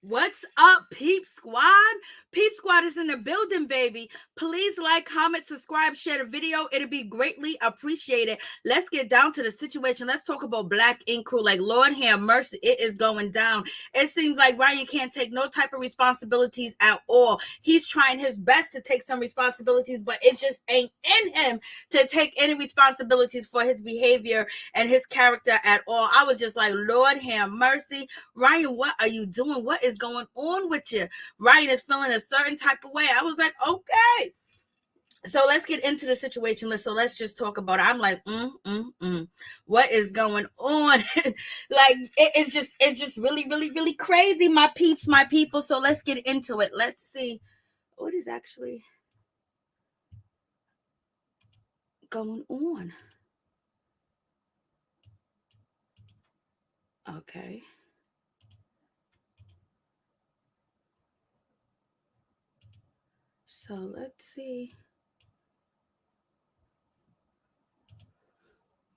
What's up, Peep Squad? Peep Squad is in the building, baby. Please like, comment, subscribe, share the video. It'll be greatly appreciated. Let's get down to the situation. Let's talk about Black Ink Crew. Like, Lord have mercy, it is going down. It seems like Ryan can't take no type of responsibilities at all. He's trying his best to take some responsibilities, but it just ain't in him to take any responsibilities for his behavior and his character at all. I was just like, Lord have mercy. Ryan, what are you doing? What is going on with you? Ryan is feeling a certain type of way. I was like, okay. So let's get into the situation. Let's just talk about it. I'm like, what is going on? Like, it's just really, really, really crazy, my peeps, my people. So let's get into it. Let's see what is actually going on. Okay. So let's see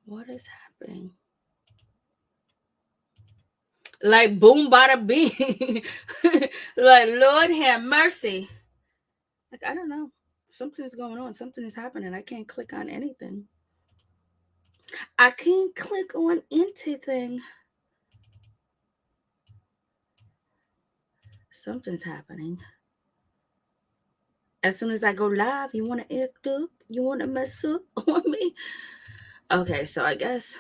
what is happening. Like, boom, bada bing. Like, Lord have mercy. Like, I don't know. Something's going on. Something is happening. I can't click on anything. I can't click on anything. Something's happening. As soon as I go live, you want to act up? You want to mess up on me? Okay, so I guess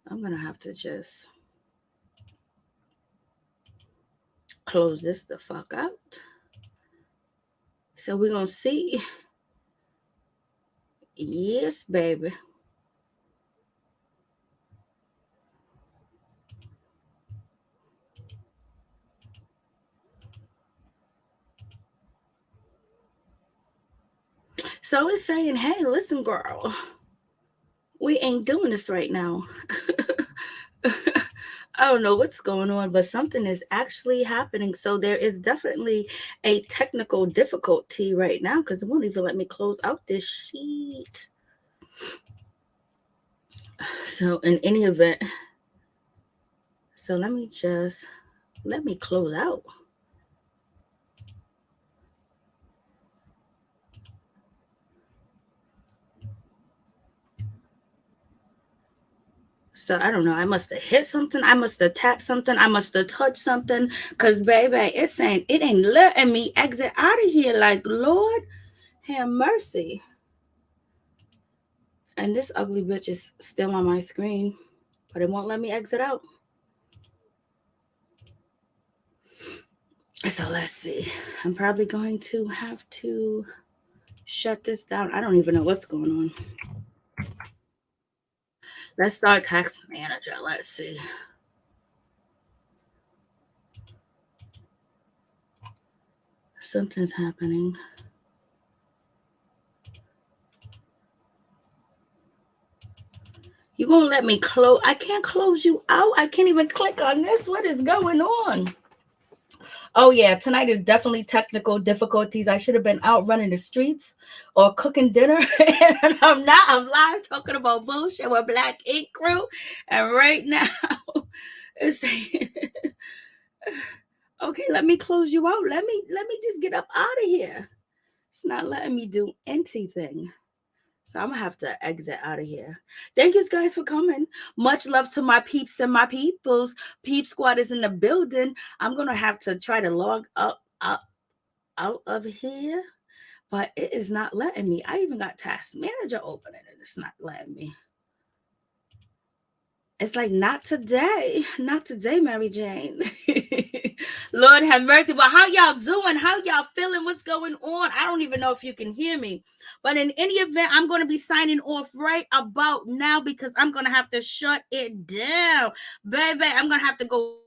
I'm going to have to just close this the fuck out. So we're going to see. Yes, baby. So it's saying, hey, listen, girl, we ain't doing this right now. I don't know what's going on, but something is actually happening. So there is definitely a technical difficulty right now because it won't even let me close out this sheet. So in any event, so let me close out. So I don't know. I must have hit something. I must have tapped something. I must have touched something. Cause baby, it's saying it ain't letting me exit out of here. Like, Lord, have mercy. And this ugly bitch is still on my screen, but it won't let me exit out. So let's see. I'm probably going to have to shut this down. I don't even know what's going on. Let's start Tax Manager. Let's see. Something's happening. You gonna let me close? I can't close you out. I can't even click on this. What is going on? Oh yeah, tonight is definitely technical difficulties. I should have been out running the streets or cooking dinner, and I'm not. I'm live talking about bullshit with Black Ink Crew, and right now it's saying, okay, let me close you out. Let me just get up out of here. It's not letting me do anything. So I'm gonna have to exit out of here. Thank you guys for coming. Much love to my peeps and my peoples. Peep Squad is in the building. I'm gonna have to try to log up out of here, but it is not letting me. I even got Task Manager open and it's not letting me. It's like, not today, Mary Jane. Lord have mercy. But how y'all doing? How y'all feeling? What's going on? I don't even know if you can hear me. But in any event, I'm going to be signing off right about now because I'm going to have to shut it down. Baby, I'm going to have to go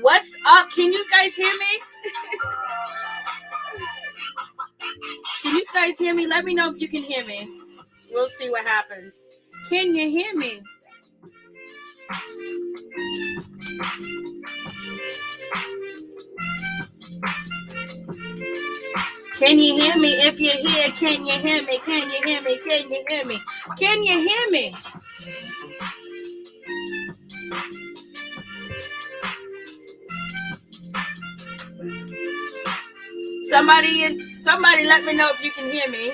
What's up? Can you guys hear me? Can you guys hear me? Let me know if you can hear me. We'll see what happens. Can you hear me? Can you hear me? If you're here, can you hear me? Can you hear me? Can you hear me? Can you hear me? Somebody let me know if you can hear me.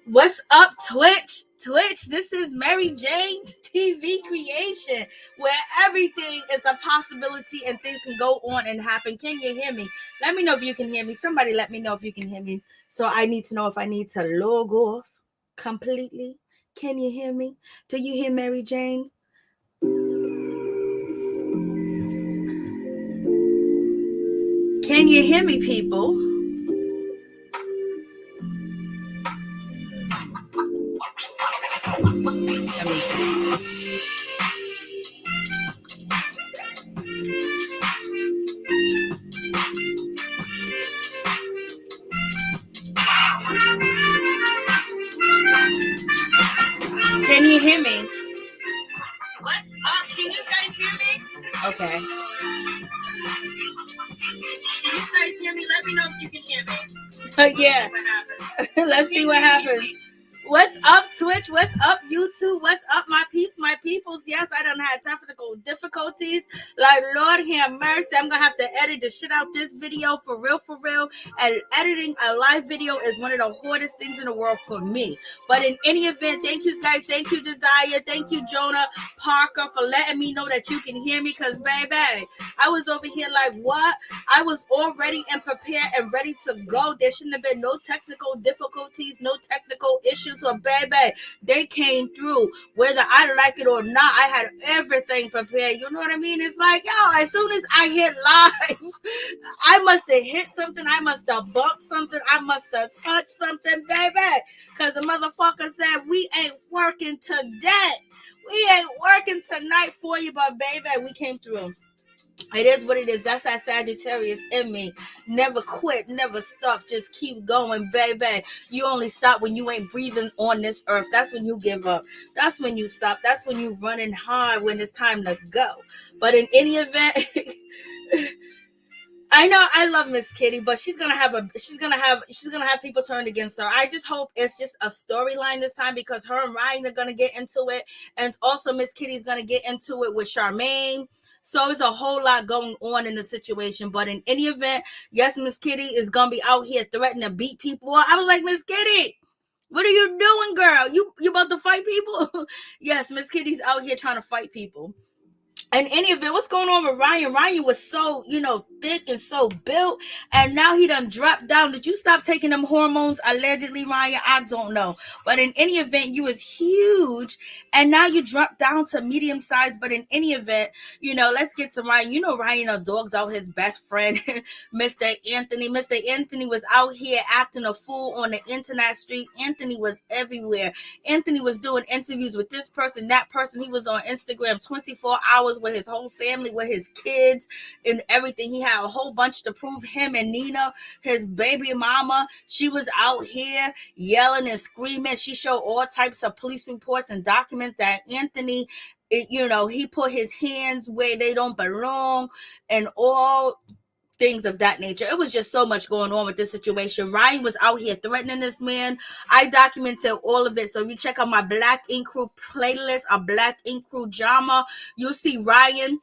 What's up, Twitch? This is Maryjanetv creation, where everything is a possibility and things can go on and happen. Can you hear me? Let me know if you can hear me. Somebody let me know if you can hear me. So I need to know if I need to log off completely. Can you hear me? Do you hear Mary Jane? Can you hear me, people? Let me see. Can you hear me? What's up? Can you guys hear me? Okay. Can you guys hear me? Let me know if you can hear me. Yeah. Let's see what happens. What's up, Twitch? What's up, YouTube? What's up, my peeps, my peoples? Yes, I done had technical difficulties. Like, Lord have mercy. I'm going to have to edit the shit out this video for real. And editing a live video is one of the hardest things in the world for me. But in any event, thank you guys. Thank you, Desire. Thank you, Jonah Parker, for letting me know that you can hear me. Because, baby, I was over here like, what? I was all ready and prepared and ready to go. There shouldn't have been no technical difficulties, no technical issues. So, baby, they came through. Whether I like it or not, I had everything prepared. You know what I mean? It's like, yo, as soon as I hit live, I must have hit something. I must have bumped something. I must have touched something, baby. Because the motherfucker said, we ain't working today. We ain't working tonight for you, but, baby, we came through. It is what it is. That's that Sagittarius in me. Never quit, never stop. Just keep going, baby. You only stop when you ain't breathing on this earth. That's when you give up. That's when you stop. That's when you running hard when it's time to go. But in any event, I know I love Miss Kitty, but she's gonna have people turned against her. I just hope it's just a storyline this time, because her and Ryan are gonna get into it, and also Miss Kitty's gonna get into it with Charmaine. So it's a whole lot going on in the situation. But in any event, yes, Miss Kitty is gonna be out here threatening to beat people. I was like, Miss Kitty, what are you doing, girl? You about to fight people? Yes, Miss Kitty's out here trying to fight people. And any of it, what's going on with Ryan? Ryan was so, thick and so built, and now he done dropped down. Did you stop taking them hormones? Allegedly, Ryan, I don't know. But in any event, you was huge, and now you dropped down to medium size. But in any event, let's get to Ryan. Ryan dogs out his best friend, Mr. Anthony. Mr. Anthony was out here acting a fool on the internet street. Anthony was everywhere. Anthony was doing interviews with this person, that person. He was on Instagram 24 hours with his whole family, with his kids and everything. He had a whole bunch to prove. Him and Nina, his baby mama, she was out here yelling and screaming. She showed all types of police reports and documents that Anthony, he put his hands where they don't belong and all things of that nature. It was just so much going on with this situation. Ryan was out here threatening this man. I documented all of it. So if you check out my Black Ink Crew playlist, a Black Ink Crew drama, you'll see Ryan.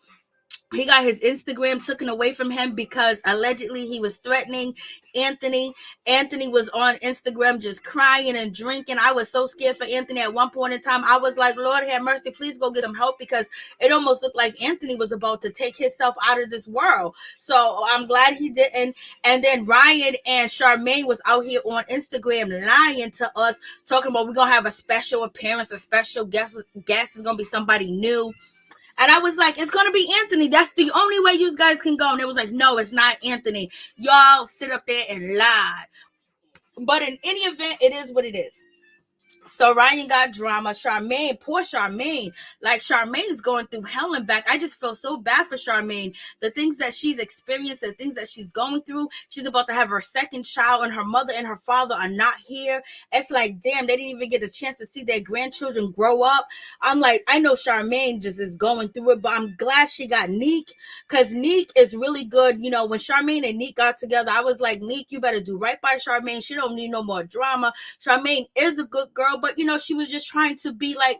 He got his Instagram taken away from him because allegedly he was threatening Anthony. Anthony was on Instagram just crying and drinking. I was so scared for Anthony at one point in time. I was like, Lord have mercy, please go get him help, because it almost looked like Anthony was about to take himself out of this world. So I'm glad he didn't. And then Ryan and Charmaine was out here on Instagram lying to us, talking about we're going to have a special appearance, a special guest is going to be somebody new. And I was like, it's going to be Anthony. That's the only way you guys can go. And it was like, no, it's not Anthony. Y'all sit up there and lie. But in any event, it is what it is. So Ryan got drama. Charmaine, poor Charmaine. Like, Charmaine's going through hell and back. I just feel so bad for Charmaine. The things that she's experienced, the things that she's going through. She's about to have her second child, and her mother and her father are not here. It's like, damn, they didn't even get a chance to see their grandchildren grow up. I'm like, I know Charmaine just is going through it, but I'm glad she got Neek, because Neek is really good. You know, when Charmaine and Neek got together, I was like, Neek, you better do right by Charmaine. She don't need no more drama. Charmaine is a good girl, but you know, she was just trying to be like,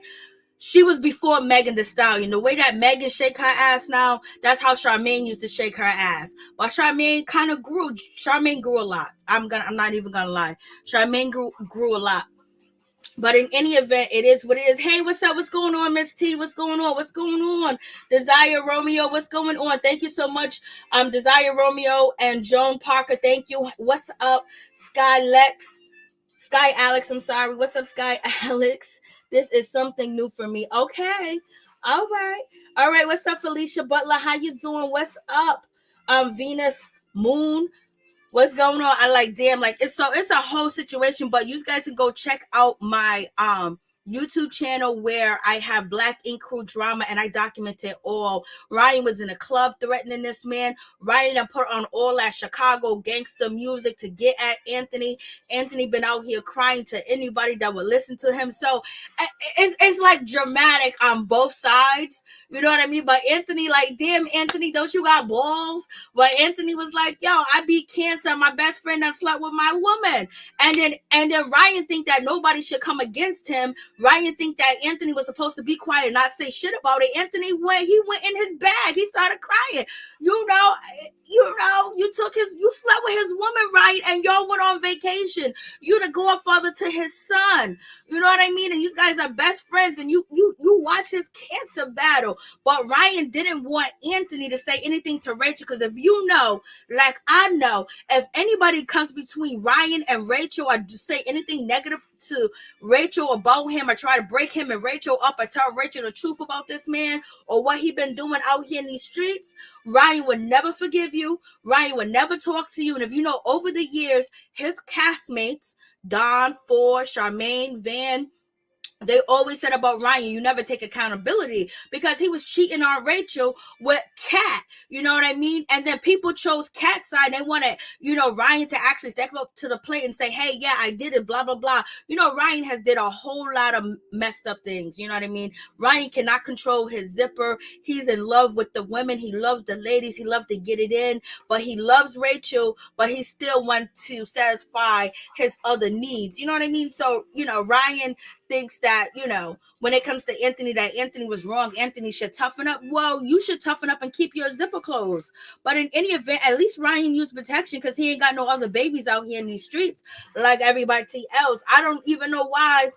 she was before Megan Thee Stallion. The way that Megan shake her ass now, that's how Charmaine used to shake her ass. But Charmaine kind of grew. Charmaine grew a lot. I'm not even gonna lie. Charmaine grew a lot. But in any event, it is what it is. Hey, what's up? What's going on, Miss T? What's going on? What's going on? Desire Romeo, what's going on? Thank you so much. Desire Romeo and Joan Parker, thank you. What's up, Sky Alex, I'm sorry. What's up, Sky Alex? This is something new for me. Okay. All right. What's up, Felicia Butler? How you doing? What's up? Venus Moon. What's going on? I like, damn, like, it's a whole situation, but you guys can go check out my YouTube channel where I have Black Ink Crew drama, and I documented all. Ryan was in a club threatening this man. Ryan put on all that Chicago gangster music to get at Anthony. Anthony been out here crying to anybody that would listen to him. So it's like dramatic on both sides. You know what I mean? But Anthony, like, damn, Anthony, don't you got balls? But Anthony was like, yo, I beat cancer. My best friend that slept with my woman. And then Ryan think that nobody should come against him. Ryan think that Anthony was supposed to be quiet and not say shit about it. Anthony went in his bag. He started crying. You slept with his woman, right? And y'all went on vacation. You the godfather to his son. You know what I mean? And you guys are best friends, and you watch his cancer battle. But Ryan didn't want Anthony to say anything to Rachel, because if you know, like I know, if anybody comes between Ryan and Rachel or just say anything negative to Rachel about him, or try to break him and Rachel up, or tell Rachel the truth about this man or what he been doing out here in these streets, Ryan would never forgive you. Ryan would never talk to you. And if you know, over the years, his castmates, Don, Phor, Charmaine, Van, they always said about Ryan, you never take accountability, because he was cheating on Rachel with Kat. You know what I mean? And then people chose Kat's side. They wanted, Ryan to actually step up to the plate and say, hey, yeah, I did it, blah, blah, blah. Ryan has did a whole lot of messed up things. You know what I mean? Ryan cannot control his zipper. He's in love with the women. He loves the ladies. He loves to get it in, but he loves Rachel, but he still wants to satisfy his other needs. You know what I mean? So, Ryan thinks that, when it comes to Anthony, that Anthony was wrong. Anthony should toughen up. Well, you should toughen up and keep your zipper closed. But in any event, at least Ryan used protection, because he ain't got no other babies out here in these streets like everybody else. I don't even know why.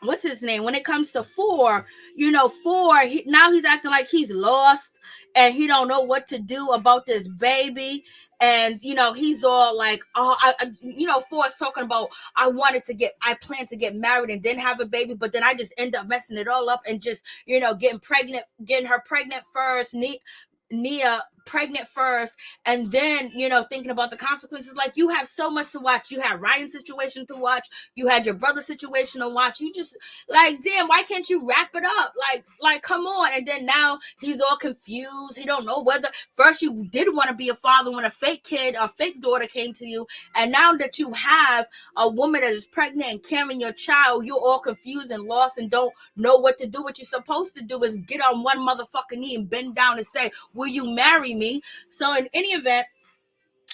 What's his name? When it comes to Phor, Phor, now he's acting like he's lost and he don't know what to do about this baby. And, he's all like, Phor's talking about, I plan to get married and then have a baby, but then I just end up messing it all up and just, getting her pregnant first, Nia pregnant first, and then thinking about the consequences. Like, you have so much to watch. You had Ryan's situation to watch, you had your brother's situation to watch. You just like, damn, why can't you wrap it up? Like come on. And then now he's all confused. He don't know whether first you did want to be a father when a fake daughter came to you, and now that you have a woman that is pregnant and carrying your child, you're all confused and lost and don't know what to do. What you're supposed to do is get on one motherfucking knee and bend down and say, will you marry me? So in any event,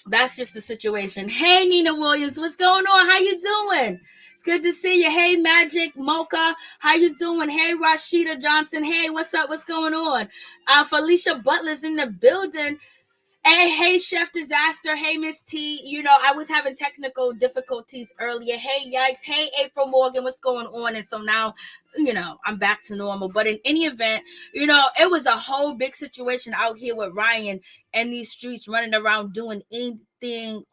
that's just the situation. Hey, Nina Williams, what's going on? How you doing? It's good to see you. Hey, Magic Mocha, how you doing? Hey, Rashida Johnson. Hey, what's up? What's going on? Felicia Butler's in the building. Hey, Chef Disaster. Hey, Miss T. I was having technical difficulties earlier. Hey, yikes. Hey, April Morgan. What's going on? And so now, I'm back to normal. But in any event, it was a whole big situation out here with Ryan and these streets running around doing anything.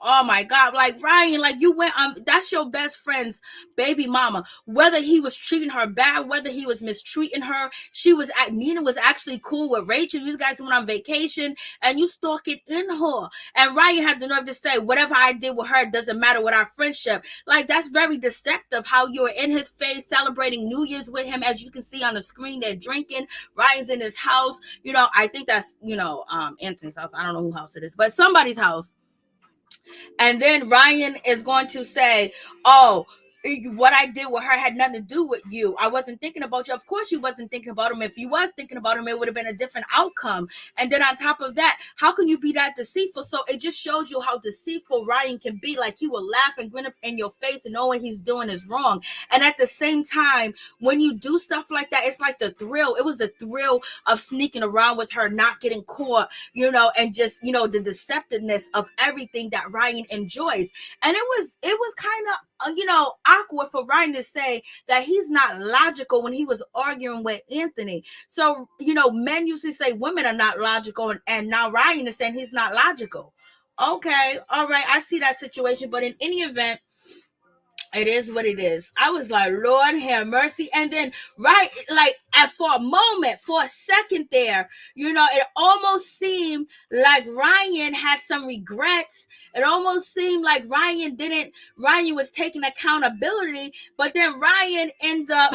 Oh my God. Like, Ryan, like, you went that's your best friend's baby mama. Whether he was treating her bad, whether he was mistreating her, Nina was actually cool with Rachel. You guys went on vacation and you stalking in her. And Ryan had the nerve to say, whatever I did with her doesn't matter with our friendship. Like, that's very deceptive how you're in his face celebrating New Year's with him. As you can see on the screen, they're drinking. Ryan's in his house. I think that's, Anthony's house. I don't know whose house it is, but somebody's house. And then Ryan is going to say, oh, what I did with her had nothing to do with you. I wasn't thinking about you. Of course you wasn't thinking about him. If you was thinking about him, it would have been a different outcome. And then on top of that, how can you be that deceitful? So it just shows you how deceitful Ryan can be. Like, he will laugh and grin up in your face and know what he's doing is wrong. And at the same time, when you do stuff like that, it's like the thrill. It was the thrill of sneaking around with her, not getting caught, and just, the deceptiveness of everything that Ryan enjoys. And it was kind of, awkward for Ryan to say that he's not logical when he was arguing with Anthony. So, men usually say women are not logical, and now Ryan is saying he's not logical. Okay, all right, I see that situation. But in any event, it is what it is. I was like, Lord have mercy. And then, right, like, for a second there, it almost seemed like Ryan had some regrets. It almost seemed like Ryan was taking accountability, but then Ryan ended up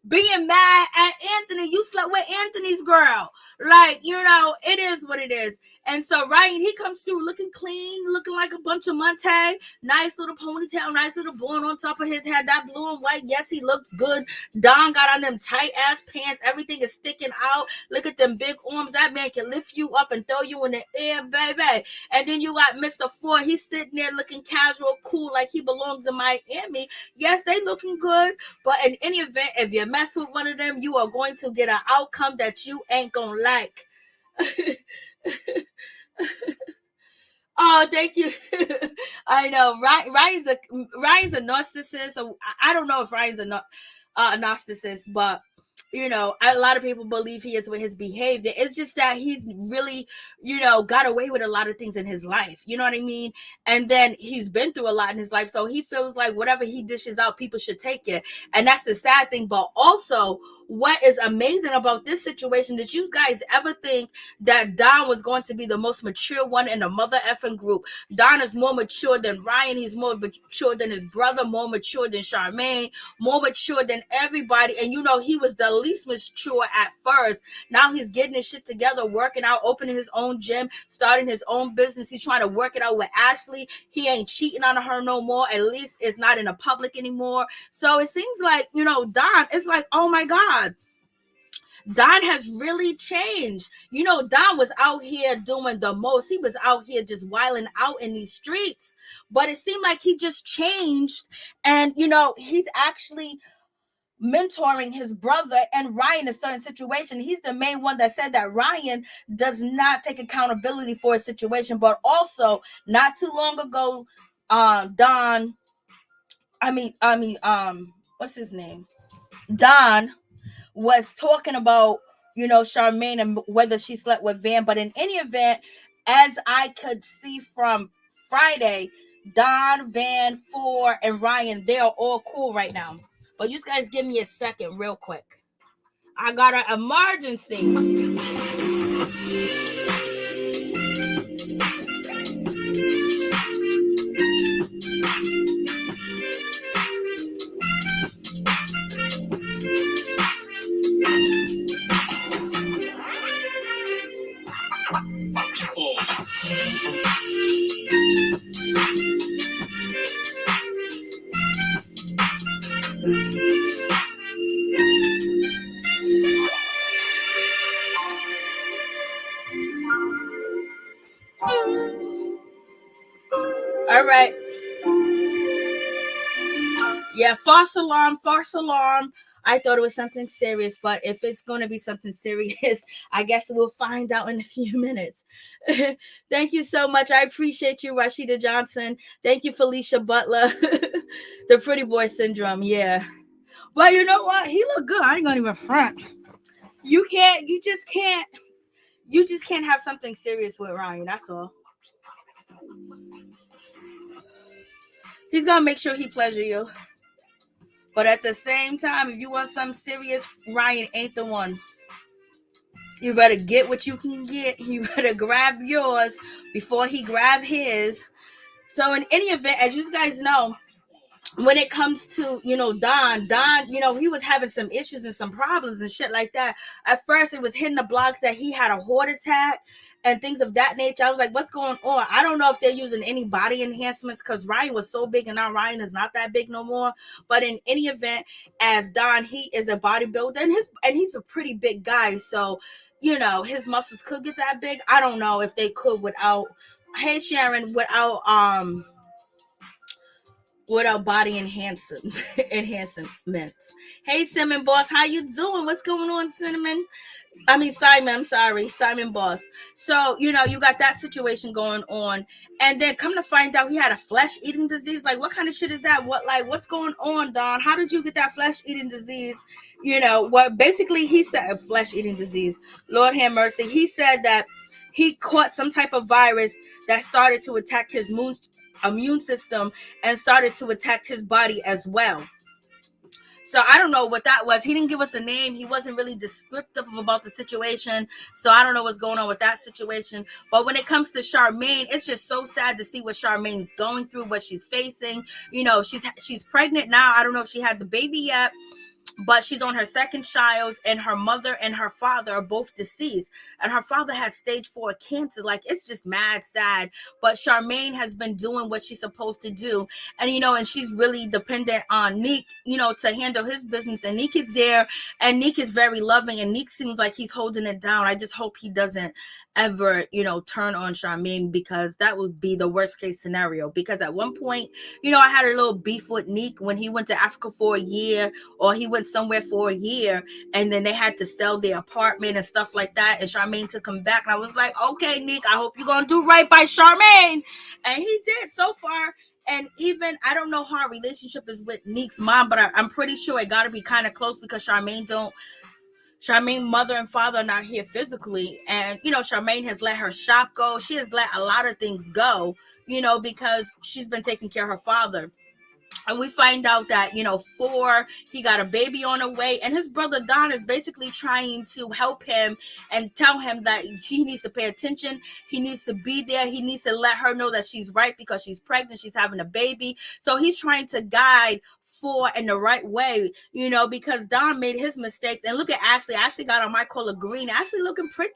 being mad at Anthony. You slept with Anthony's girl. Like, it is what it is. And so Ryan, he comes through looking clean, looking like a bunch of Monte, nice little ponytail, nice little bun on top of his head, that blue and white. Yes, he looks good. Don got on them tight ass pants. Everything is sticking out. Look at them big arms. That man can lift you up and throw you in the air, baby. And then you got Mr. Phor. He's sitting there looking casual, cool, like he belongs in Miami. Yes, they looking good. But in any event, if you mess with one of them, you are going to get an outcome that you ain't gonna like. Oh, thank you. I know. Ryan's a narcissist. So I don't know if Ryan's a narcissist, but a lot of people believe he is with his behavior. It's just that he's really, got away with a lot of things in his life. You know what I mean? And then he's been through a lot in his life. So he feels like whatever he dishes out, people should take it. And that's the sad thing. But also, what is amazing about this situation, did you guys ever think that Don was going to be the most mature one in the mother effing group? Don is more mature than Ryan. He's more mature than his brother, more mature than Charmaine, more mature than everybody. And he was the least mature at first. Now he's getting his shit together, working out, opening his own gym, starting his own business. He's trying to work it out with Ashley. He ain't cheating on her no more. At least it's not in the public anymore. So it seems like, Don, it's like, oh my God, Don has really changed. Don was out here doing the most. He was out here just wilding out in these streets. But it seemed like he just changed. And, he's actually mentoring his brother and Ryan in a certain situation. He's the main one that said that Ryan does not take accountability for a situation. But also, not too long ago, what's his name? Don was talking about, Charmaine and whether she slept with Van. But in any event, as I could see from Friday, Don, Van, Phor, and Ryan, they are all cool right now. But you guys give me a second real quick. I got an emergency. All right. Yeah, false alarm. I thought it was something serious, but if it's going to be something serious, I guess we'll find out in a few minutes. Thank you so much. I appreciate you, Rashida Johnson. Thank you, Felicia Butler. The pretty boy syndrome. Yeah. Well, you know what? He looked good. I ain't gonna even front. You just can't have something serious with Ryan. That's all. He's gonna make sure he pleasure you. But at the same time, if you want something serious, Ryan ain't the one. You better get what you can get. You better grab yours before he grab his. So in any event, as you guys know, when it comes to, Don, he was having some issues and some problems and shit like that. At first, it was hitting the blocks that he had a heart attack and things of that nature. I was like, what's going on? I don't know if they're using any body enhancements because Ryan was so big and now Ryan is not that big no more. But in any event, as Don, he is a bodybuilder and he's a pretty big guy. So, his muscles could get that big. I don't know if they could without, hey Sharon, without body enhancements. Hey Cinnamon Boss, how you doing? What's going on, Cinnamon? Simon, I'm sorry, Simon Boss. So, you got that situation going on. And then come to find out he had a flesh eating disease. Like, what kind of shit is that? What's going on, Don? How did you get that flesh eating disease? Basically he said flesh eating disease. Lord have mercy. He said that he caught some type of virus that started to attack his immune system and started to attack his body as well. So I don't know what that was. He didn't give us a name. He wasn't really descriptive about the situation. So I don't know what's going on with that situation. But when it comes to Charmaine, it's just so sad to see what Charmaine's going through, what she's facing. She's pregnant now. I don't know if she had the baby yet, but she's on her second child, and her mother and her father are both deceased, and her father has stage 4 cancer. Like, it's just mad sad. But Charmaine has been doing what she's supposed to do, and and she's really dependent on Nick, to handle his business. And Nick is there, and Nick is very loving, and Nick seems like he's holding it down. I just hope he doesn't ever turn on Charmaine, because that would be the worst case scenario. Because at one point, I had a little beef with Nick when he went to Africa for a year, or he went somewhere for a year, and then they had to sell their apartment and stuff like that, and Charmaine took him back, and I was like, okay, Nick, I hope you're gonna do right by Charmaine. And he did so far. And even, I don't know how our relationship is with Nick's mom, but I'm pretty sure it got to be kind of close, because Charmaine mother and father are not here physically. And, Charmaine has let her shop go. She has let a lot of things go, because she's been taking care of her father. And we find out that, Phor, he got a baby on the way, and his brother Don is basically trying to help him and tell him that he needs to pay attention. He needs to be there. He needs to let her know that she's right, because she's pregnant. She's having a baby. So he's trying to guide Phor in the right way, because Don made his mistakes. And look at Ashley. Ashley got on my color green. Ashley looking pretty.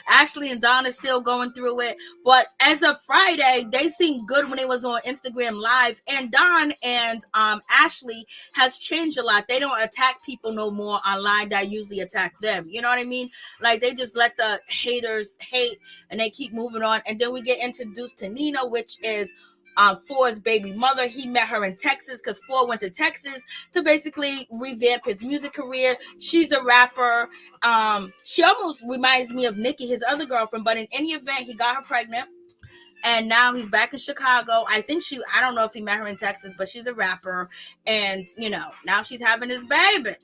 Ashley and Don is still going through it. But as of Friday, they seemed good when they was on Instagram Live. And Don and Ashley has changed a lot. They don't attack people no more online that usually attack them. You know what I mean? Like, they just let the haters hate, and they keep moving on. And then we get introduced to Nina, which is Phor's baby mother. He met her in Texas, because Phor went to Texas to basically revamp his music career. She's a rapper. She almost reminds me of Nikki, his other girlfriend. But in any event, he got her pregnant, and now he's back in Chicago. I don't know if he met her in Texas, but she's a rapper. And, now she's having his baby.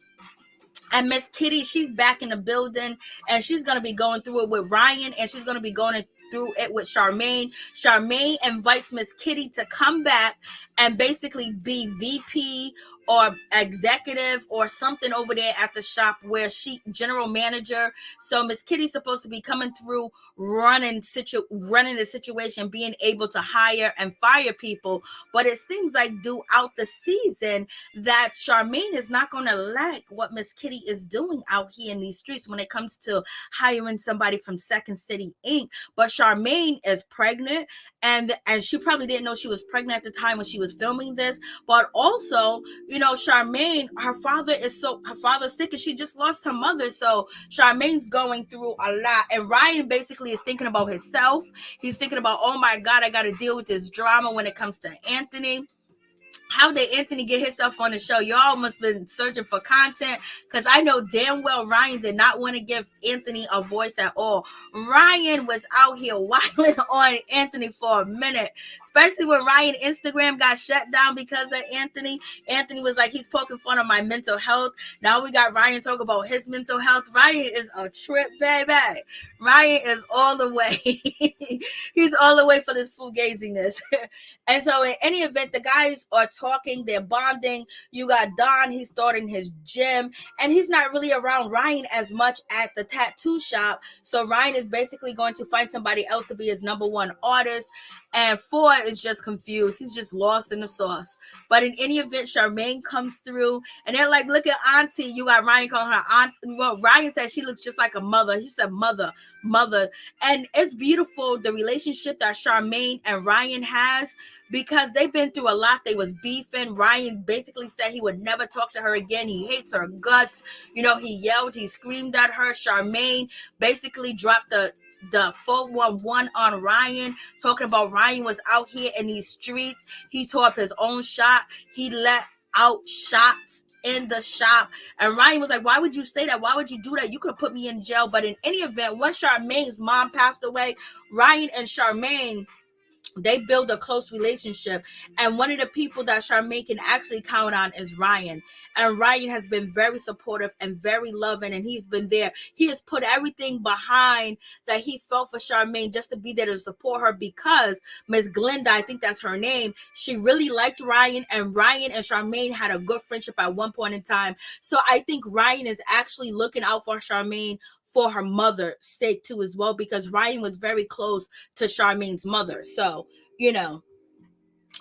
And Miss Kitty, she's back in the building, and she's going to be going through it with Ryan, and she's going to be going through it with Charmaine. Charmaine invites Miss Kitty to come back and basically be VP or executive or something over there at the shop, where she general manager. So Miss Kitty's supposed to be coming through, running the situation, being able to hire and fire people. But it seems like throughout the season that Charmaine is not going to like what Miss Kitty is doing out here in these streets when it comes to hiring somebody from Second City Inc. But Charmaine is pregnant, and she probably didn't know she was pregnant at the time when she was filming this. But also, Charmaine, her father's sick, and she just lost her mother. So Charmaine's going through a lot, and Ryan basically is thinking about himself. He's thinking about, oh my God, I got to deal with this drama when it comes to Anthony. how did Anthony get himself on the show? Y'all must have been searching for content, because I know damn well Ryan did not want to give Anthony a voice at all. Ryan was out here wilding on Anthony for a minute, especially when Ryan Instagram got shut down because of Anthony. Anthony was like, he's poking fun of my mental health. Now we got Ryan talk about his mental health. Ryan is a trip, baby. Ryan is all the way. He's all the way for this fugaziness. And so in any event, the guys are talking, they're bonding. You got Don, he's starting his gym, and he's not really around Ryan as much at the tattoo shop. So Ryan is basically going to find somebody else to be his number one artist. And Phor is just confused. He's just lost in the sauce. But in any event, Charmaine comes through, and they're like, look at Auntie. You got Ryan calling her aunt. Well, Ryan said she looks just like a mother. He said mother. And it's beautiful, the relationship that Charmaine and Ryan has, because they've been through a lot. They was beefing. Ryan basically said he would never talk to her again. He hates her guts. You know, he yelled, he screamed at her. Charmaine basically dropped the 411 on Ryan, talking about Ryan was out here in these streets. He tore up his own shop. He let out shots in the shop. And Ryan was like, why would you say that? Why would you do that? You could have put me in jail. But in any event, once Charmaine's mom passed away, Ryan and Charmaine, they build a close relationship. And one of the people that Charmaine can actually count on is Ryan. And Ryan has been very supportive and very loving, and he's been there. He has put everything behind that he felt for Charmaine just to be there to support her, because Miss Glinda, I think that's her name, she really liked Ryan, and Ryan and Charmaine had a good friendship at one point in time. So I think Ryan is actually looking out for Charmaine for her mother's sake too as well, because Ryan was very close to Charmaine's mother. So, you know,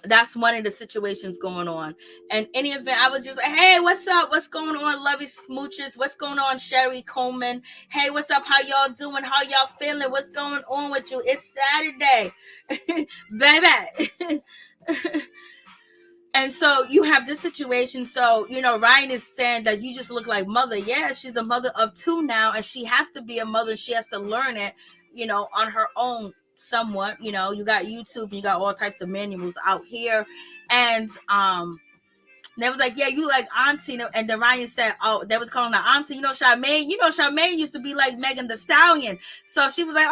that's one of the situations going on. And in any event, I was just like, hey, what's up? What's going on, lovey smooches? What's going on, Sherry Coleman? Hey, what's up? How y'all doing? How y'all feeling? What's going on with you? It's Saturday, baby. And so you have this situation. So, you know, Ryan is saying that you just look like mother. Yeah, she's a mother of two now, and she has to be a mother. She has to learn it, you know, on her own somewhat. You know, you got YouTube and you got all types of manuals out here. And they was like, yeah, you like Auntie. And then Ryan said, oh, they was calling her Auntie. You know, Charmaine used to be like Megan Thee Stallion. So she was like,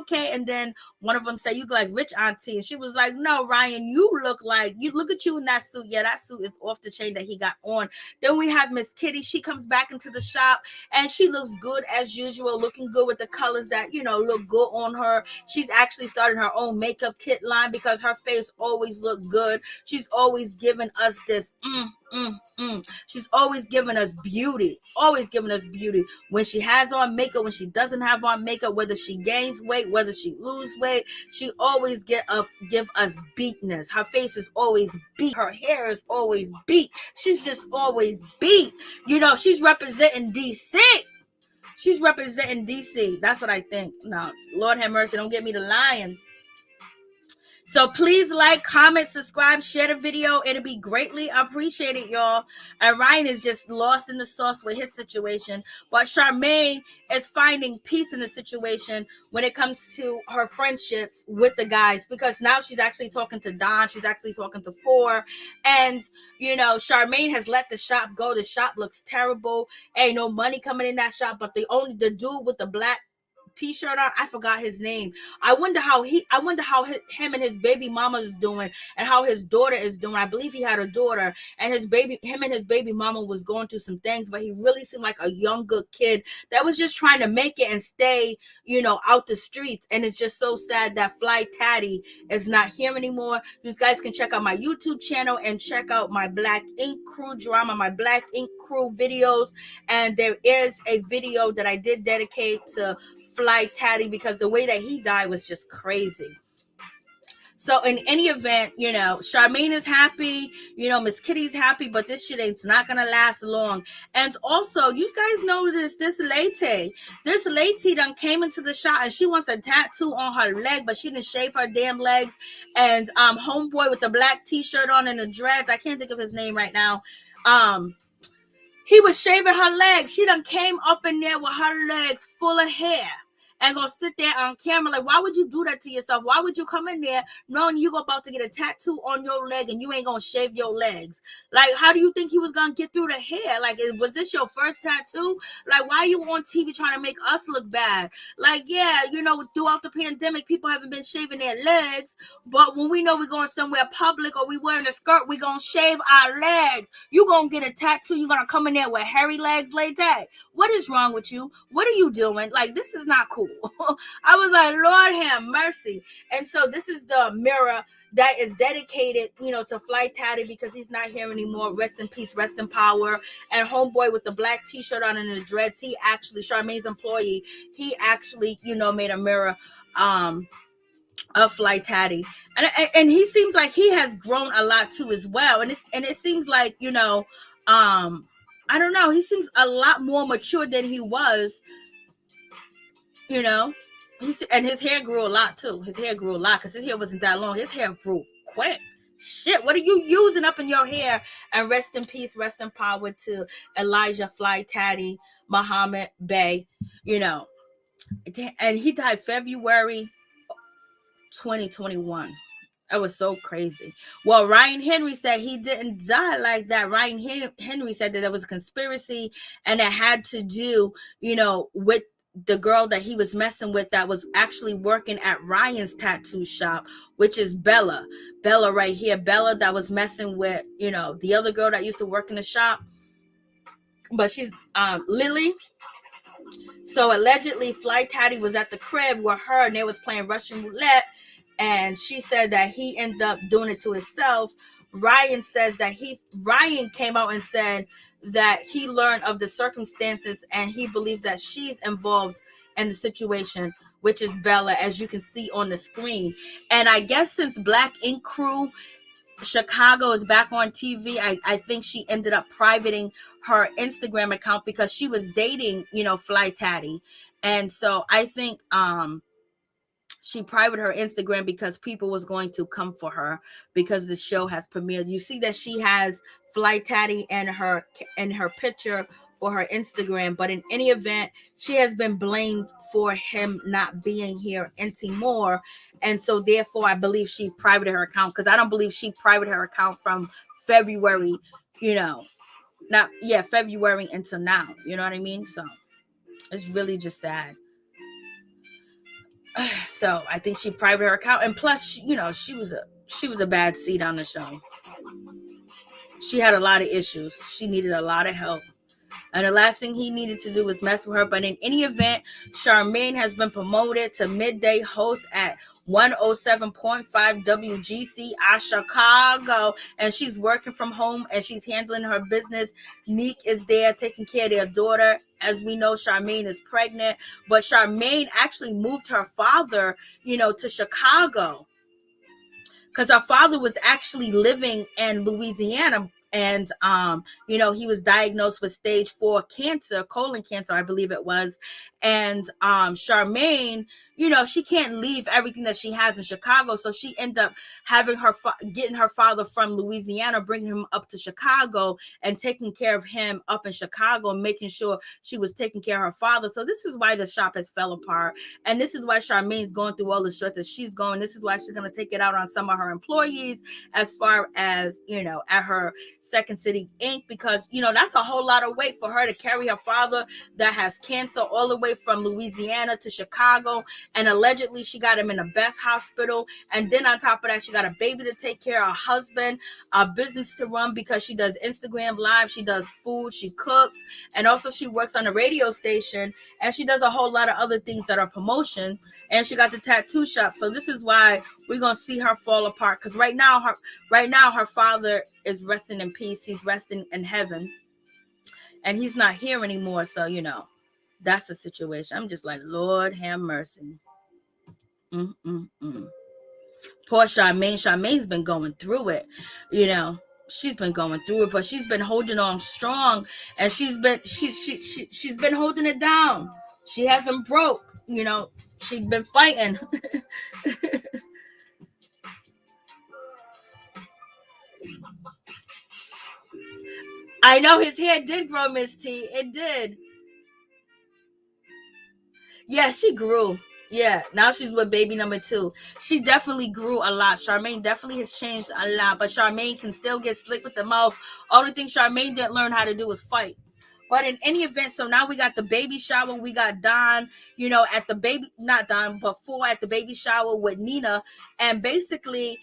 okay. And then one of them said, you look like Rich Auntie. And she was like, no, Ryan, you look at you in that suit. Yeah, that suit is off the chain that he got on. Then we have Miss Kitty. She comes back into the shop, and she looks good as usual, looking good with the colors that, you know, look good on her. She's actually started her own makeup kit line because her face always looked good. She's always given us this She's always giving us beauty. When she has on makeup, when she doesn't have on makeup, whether she gains weight, whether she loses weight, she always give us beatness. Her face is always beat. Her hair is always beat. She's just always beat. You know, she's representing DC. That's what I think. No, Lord have mercy. Don't get me to lying. So please like, comment, subscribe, share the video. It'll be greatly appreciated, y'all. And Ryan is just lost in the sauce with his situation. But Charmaine is finding peace in the situation when it comes to her friendships with the guys. Because now she's actually talking to Don. She's actually talking to Phor. And, you know, Charmaine has let the shop go. The shop looks terrible. Ain't no money coming in that shop. But the dude with the black t-shirt on, I forgot his name. I wonder how him and his baby mama is doing, and how his daughter is doing. I believe he had a daughter, and him and his baby mama was going through some things, but he really seemed like a young, good kid that was just trying to make it and stay, you know, out the streets. And it's just so sad that Fly Tatty is not here anymore. You guys can check out my YouTube channel and check out my Black Ink Crew drama, my Black Ink Crew videos. And there is a video that I did dedicate to Fly Tatty, because the way that he died was just crazy. So in any event, you know, Charmaine is happy, you know, Miss Kitty's happy, but this shit ain't not gonna last long. And also, you guys know this lady done came into the shop, and she wants a tattoo on her leg, but she didn't shave her damn legs. And homeboy with the black t-shirt on and the dreads, I can't think of his name right now, he was shaving her legs. She done came up in there with her legs full of hair. and gonna sit there on camera. Like, why would you do that to yourself? Why would you come in there knowing you about to get a tattoo on your leg and you ain't gonna shave your legs? Like, how do you think he was gonna get through the hair? Like, was this your first tattoo? Like, why are you on TV trying to make us look bad? Like, yeah, throughout the pandemic, people haven't been shaving their legs, but when we know we're going somewhere public or we wearing a skirt, we gonna shave our legs. You gonna get a tattoo, you gonna come in there with hairy legs like that? What is wrong with you? What are you doing? Like, this is not cool. I was like, Lord have mercy. And so this is the mirror that is dedicated, to Fly Tatty, because he's not here anymore. Rest in peace, rest in power. And homeboy with the black t-shirt on and the dreads, he actually, Charmaine's employee, he actually, made a mirror of Fly Tatty. And he seems like he has grown a lot too as well. And it seems like, I don't know, he seems a lot more mature than he was, and his hair grew a lot too. His hair grew a lot because his hair wasn't that long. His hair grew quick. Shit, what are you using up in your hair? And rest in peace, rest in power to Elijah Fly Tatty Muhammad Bey, and he died February 2021. That was so crazy. Well, Ryan Henry said he didn't die like that. Ryan Henry said that there was a conspiracy and it had to do, with the girl that he was messing with that was actually working at Ryan's tattoo shop, which is Bella right here. Bella that was messing with, the other girl that used to work in the shop. But she's Lily. So allegedly Fly Tatty was at the crib with her and they was playing Russian roulette. And she said that he ended up doing it to himself. Ryan says that Ryan came out and said that he learned of the circumstances and he believed that she's involved in the situation, which is Bella, as you can see on the screen. And I guess since Black Ink Crew Chicago is back on TV, I think she ended up privating her Instagram account because she was dating, Fly Tatty. And so I think she privated her Instagram because people was going to come for her because the show has premiered. You see that she has Fly Tatty and her picture for her Instagram, but in any event, she has been blamed for him not being here anymore. And so therefore, I believe she privated her account, because I don't believe she privated her account from February, February until now. You know what I mean? So it's really just sad. So I think she privated her account, and plus, she was a bad seed on the show. She had a lot of issues. She needed a lot of help. And the last thing he needed to do was mess with her. But in any event, Charmaine has been promoted to midday host at 107.5 WGC Chicago. And she's working from home and she's handling her business. Neek is there taking care of their daughter. As we know, Charmaine is pregnant. But Charmaine actually moved her father, to Chicago, because her father was actually living in Louisiana. And, he was diagnosed with stage 4 cancer, colon cancer, I believe it was. And Charmaine, she can't leave everything that she has in Chicago. So she ended up having getting her father from Louisiana, bringing him up to Chicago and taking care of him up in Chicago and making sure she was taking care of her father. So this is why the shop has fell apart. And this is why Charmaine's going through all the stress that she's going. This is why she's going to take it out on some of her employees, as far as, at her Second City Inc., because, that's a whole lot of weight for her to carry her father that has cancer all the way from Louisiana to Chicago. And allegedly she got him in the best hospital. And then on top of that, she got a baby to take care of, a husband, a business to run, because she does Instagram Live, she does food, she cooks, and also she works on a radio station, and she does a whole lot of other things that are promotion. And she got the tattoo shop. So this is why we're going to see her fall apart, because right now her father is resting in peace. He's resting in heaven, and he's not here anymore. So, that's the situation. I'm just like, Lord have mercy. Poor Charmaine. Charmaine's been going through it. She's been going through it, but she's been holding on strong, and she's been holding it down. She hasn't broke. She's been fighting. I know his hair did grow, Miss T. It did. Yeah, she grew. Yeah, now she's with baby number 2. She definitely grew a lot. Charmaine definitely has changed a lot, but Charmaine can still get slick with the mouth. Only thing Charmaine didn't learn how to do was fight. But in any event, so now we got the baby shower. We got Don, at the baby, not Don, but Phor at the baby shower with Nina. And basically,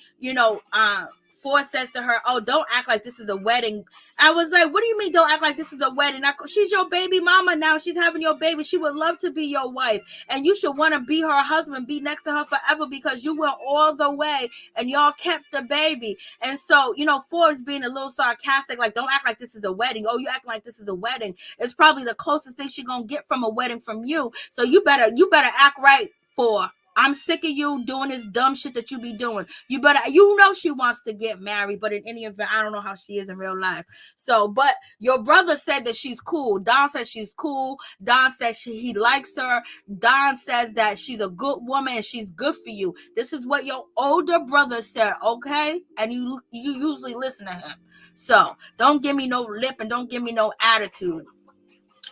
Phor says to her, "Oh, don't act like this is a wedding." I was like, "What do you mean, don't act like this is a wedding? She's your baby mama now. She's having your baby. She would love to be your wife. And you should want to be her husband, be next to her forever because you went all the way and y'all kept the baby." And so, Phor is being a little sarcastic, like, "Don't act like this is a wedding. Oh, you act like this is a wedding. It's probably the closest thing she's going to get from a wedding from you. So you better act right, Phor. I'm sick of you doing this dumb shit that you be doing. You know she wants to get married, but in any event, I don't know how she is in real life. So, but your brother said that she's cool. Don says she's cool. Don says he likes her. Don says that she's a good woman and she's good for you. This is what your older brother said, okay? And you usually listen to him. So don't give me no lip and don't give me no attitude.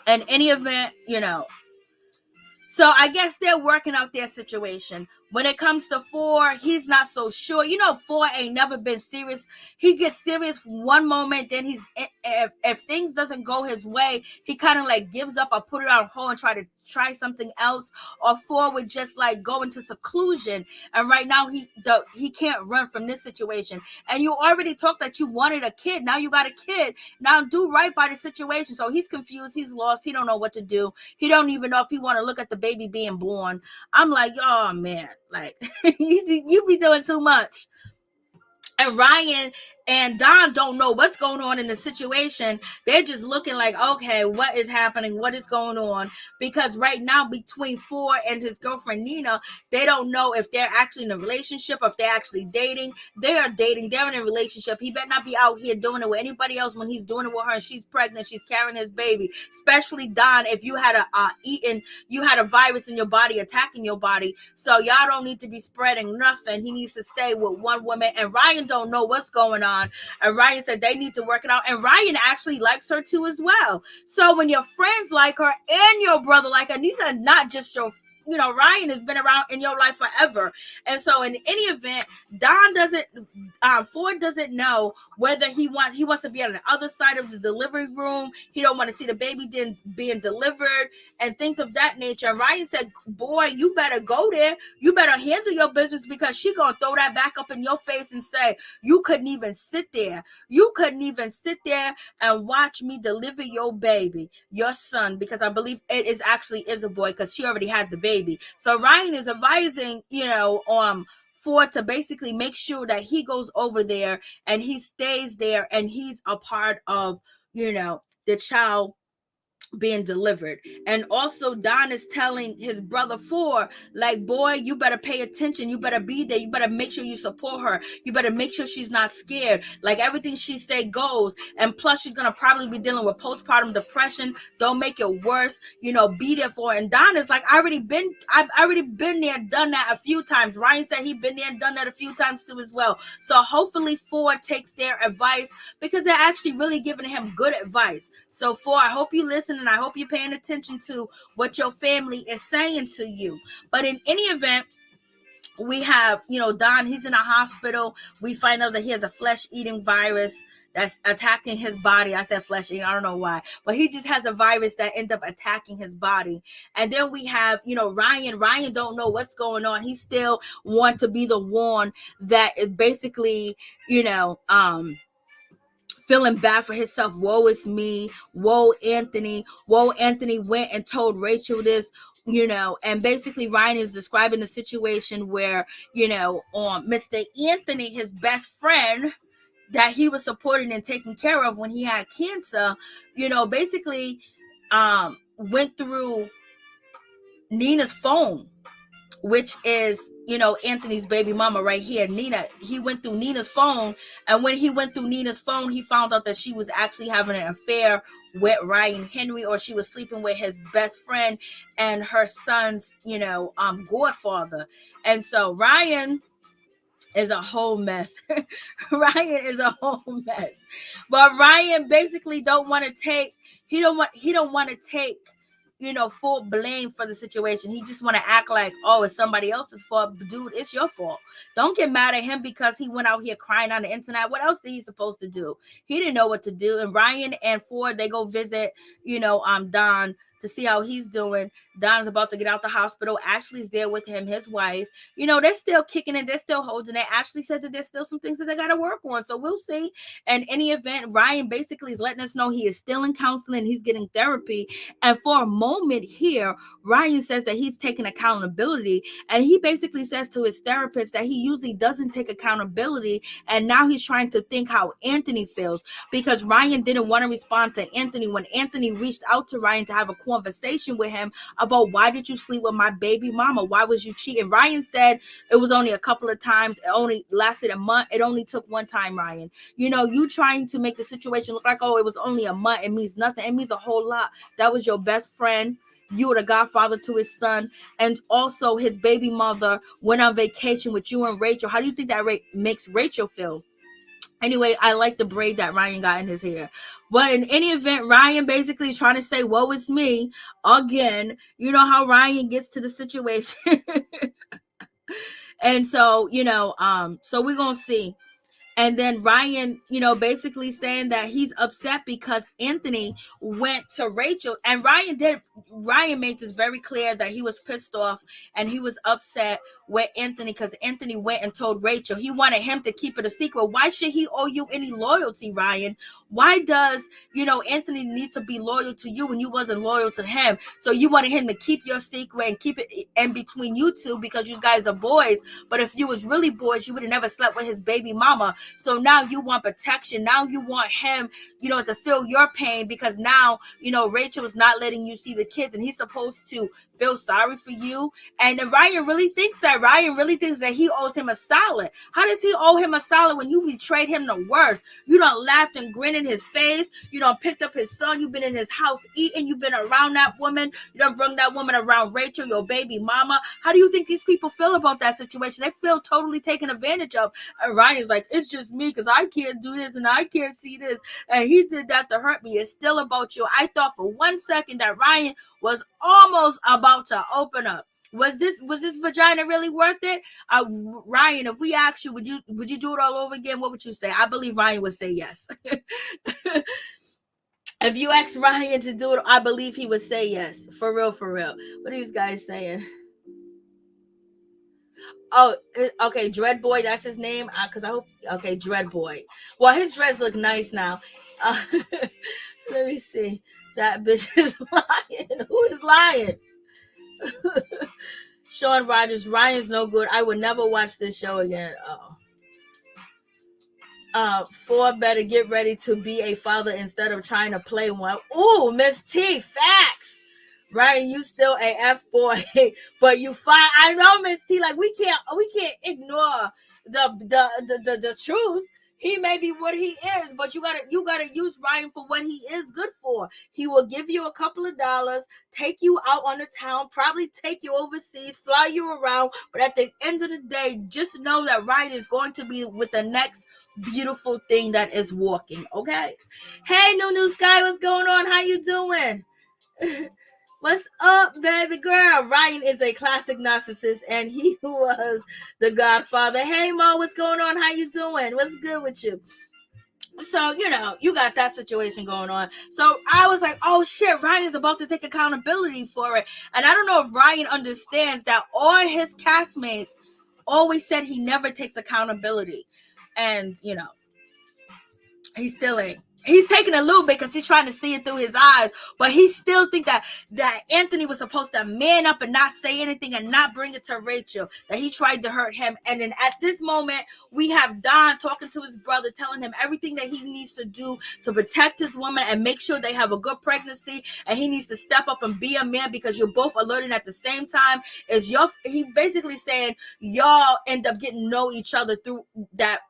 In any event, so I guess they're working out their situation. When it comes to Phor, he's not so sure. Phor ain't never been serious. He gets serious one moment, then if things doesn't go his way, he kind of like gives up or put it on hold and try something else. Or Phor would just like go into seclusion. And right now he can't run from this situation. And you already talked that you wanted a kid. Now you got a kid. Now do right by the situation. So he's confused. He's lost. He don't know what to do. He don't even know if he want to look at the baby being born. I'm like, oh man, like you be doing too much. And Ryan and Don don't know what's going on in the situation. They're just looking like, okay, what is happening? What is going on? Because right now, between Phor and his girlfriend Nina, they don't know if they're actually in a relationship, or if they're actually dating. They are dating. They're in a relationship. He better not be out here doing it with anybody else when he's doing it with her and she's pregnant. She's carrying his baby. Especially Don, if you had a virus in your body attacking your body. So y'all don't need to be spreading nothing. He needs to stay with one woman. And Ryan don't know what's going on. And Ryan said they need to work it out. And Ryan actually likes her too as well. So when your friends like her and your brother like her, these are not just your, Ryan has been around in your life forever. And so in any event, Phor doesn't know whether he wants to be on the other side of the delivery room. He don't want to see the baby being delivered and things of that nature. And Ryan said, boy, you better go there. You better handle your business because she gonna throw that back up in your face and say, you couldn't even sit there. You couldn't even sit there and watch me deliver your baby, your son, because I believe it is a boy because she already had the baby. So Ryan is advising, Phor to basically make sure that he goes over there and he stays there and he's a part of, the child being delivered. And also Don is telling his brother Phor, like, boy, you better pay attention. You better be there. You better make sure you support her. You better make sure she's not scared. Like everything she say goes. And plus she's gonna probably be dealing with postpartum depression. Don't make it worse. Be there for her. And Don is like, I've already been there, done that a few times. Ryan said he'd been there and done that a few times too as well. So hopefully Phor takes their advice because they're actually really giving him good advice. So Phor, I hope you listen and I hope you're paying attention to what your family is saying to you. But in any event, we have, Don, he's in a hospital. We find out that he has a flesh-eating virus that's attacking his body. I said flesh-eating, I don't know why. But he just has a virus that ends up attacking his body. And then we have, Ryan. Ryan don't know what's going on. He still want to be the one that is basically, feeling bad for himself. Woe is me. Woe Anthony. Woe Anthony went and told Rachel this, and basically Ryan is describing the situation where, Mr. Anthony, his best friend that he was supporting and taking care of when he had cancer, basically went through Nina's phone, which is, Anthony's baby mama right here, Nina. He went through Nina's phone, and when he went through Nina's phone, he found out that she was actually having an affair with Ryan Henry, or she was sleeping with his best friend and her son's, godfather. And so Ryan is a whole mess. Ryan is a whole mess. But Ryan basically don't want to take full blame for the situation. He just want to act like, oh, it's somebody else's fault. Dude, it's your fault. Don't get mad at him because he went out here crying on the internet. What else did he supposed to do? He didn't know what to do. And Ryan and Phor, they go visit, Don to see how he's doing. Don's about to get out the hospital. Ashley's there with him, his wife. They're still kicking it. They're still holding it. Ashley said that there's still some things that they got to work on. So we'll see. And any event, Ryan basically is letting us know he is still in counseling. He's getting therapy. And for a moment here, Ryan says that he's taking accountability. And he basically says to his therapist that he usually doesn't take accountability. And now he's trying to think how Anthony feels, because Ryan didn't want to respond to Anthony when Anthony reached out to Ryan to have a conversation with him about, why did you sleep with my baby mama? Why was you cheating? Ryan said it was only a couple of times. It only lasted a month. It only took one time, Ryan. You trying to make the situation look like, oh, it was only a month. It means nothing. It means a whole lot. That was your best friend. You were the godfather to his son. And also his baby mother went on vacation with you and Rachel. How do you think that makes Rachel feel? Anyway, I like the braid that Ryan got in his hair. But in any event, Ryan basically trying to say, woe is me again. You know how Ryan gets to the situation. And so, so we're going to see. And then Ryan, basically saying that he's upset because Anthony went to Rachel. And Ryan made this very clear that he was pissed off and he was upset with Anthony because Anthony went and told Rachel. He wanted him to keep it a secret. Why should he owe you any loyalty, Ryan? Why does, Anthony need to be loyal to you when you wasn't loyal to him? So you wanted him to keep your secret and keep it in between you two because you guys are boys. But if you was really boys, you would have never slept with his baby mama. So now you want protection. Now you want him, to feel your pain because now, Rachel is not letting you see the kids and he's supposed to feel sorry for you. And Ryan really thinks that. Ryan really thinks that he owes him a solid. How does he owe him a solid when you betrayed him the worst? You done laughed and grinned in his face. You done picked up his son. You've been in his house eating. You've been around that woman. You done bring that woman around Rachel, your baby mama. How do you think these people feel about that situation? They feel totally taken advantage of. And Ryan's like, it's just me because I can't do this and I can't see this. And he did that to hurt me. It's still about you. I thought for 1 second that Ryan was almost about to open up. Was this vagina really worth it? Ryan, if we asked you, would you do it all over again? What would you say? I believe Ryan would say yes. If you asked Ryan to do it, I believe he would say yes. For real, for real. What are these guys saying? Oh, okay, Dread Boy, that's his name. Because I hope, okay, Dread Boy. Well, his dreads look nice now. Let me see. That bitch is lying. Who is lying? Sean Rogers, Ryan's no good. I would never watch this show again. Phor better get ready to be a father instead of trying to play one. Ooh, Miss T, facts. Ryan, you still a F boy, but you fine. I know, Miss T. Like we can't ignore the truth. He may be what he is, but you gotta use Ryan for what he is good for. He will give you a couple of dollars, take you out on the town, probably take you overseas, fly you around. But at the end of the day, just know that Ryan is going to be with the next beautiful thing that is walking. Okay. Hey, New Sky, what's going on? How you doing? What's up, baby girl? Ryan is a classic narcissist, and he was the godfather. Hey, Mo, what's going on? How you doing? What's good with you? So, you got that situation going on. So I was like, oh, shit, Ryan's about to take accountability for it. And I don't know if Ryan understands that all his castmates always said he never takes accountability. And, he still ain't. He's taking a little bit because he's trying to see it through his eyes, but he still think that Anthony was supposed to man up and not say anything and not bring it to Rachel, that he tried to hurt him. And then at this moment, we have Don talking to his brother, telling him everything that he needs to do to protect his woman and make sure they have a good pregnancy. And he needs to step up and be a man because you're both alerting at the same time. He basically saying y'all end up getting to know each other through that,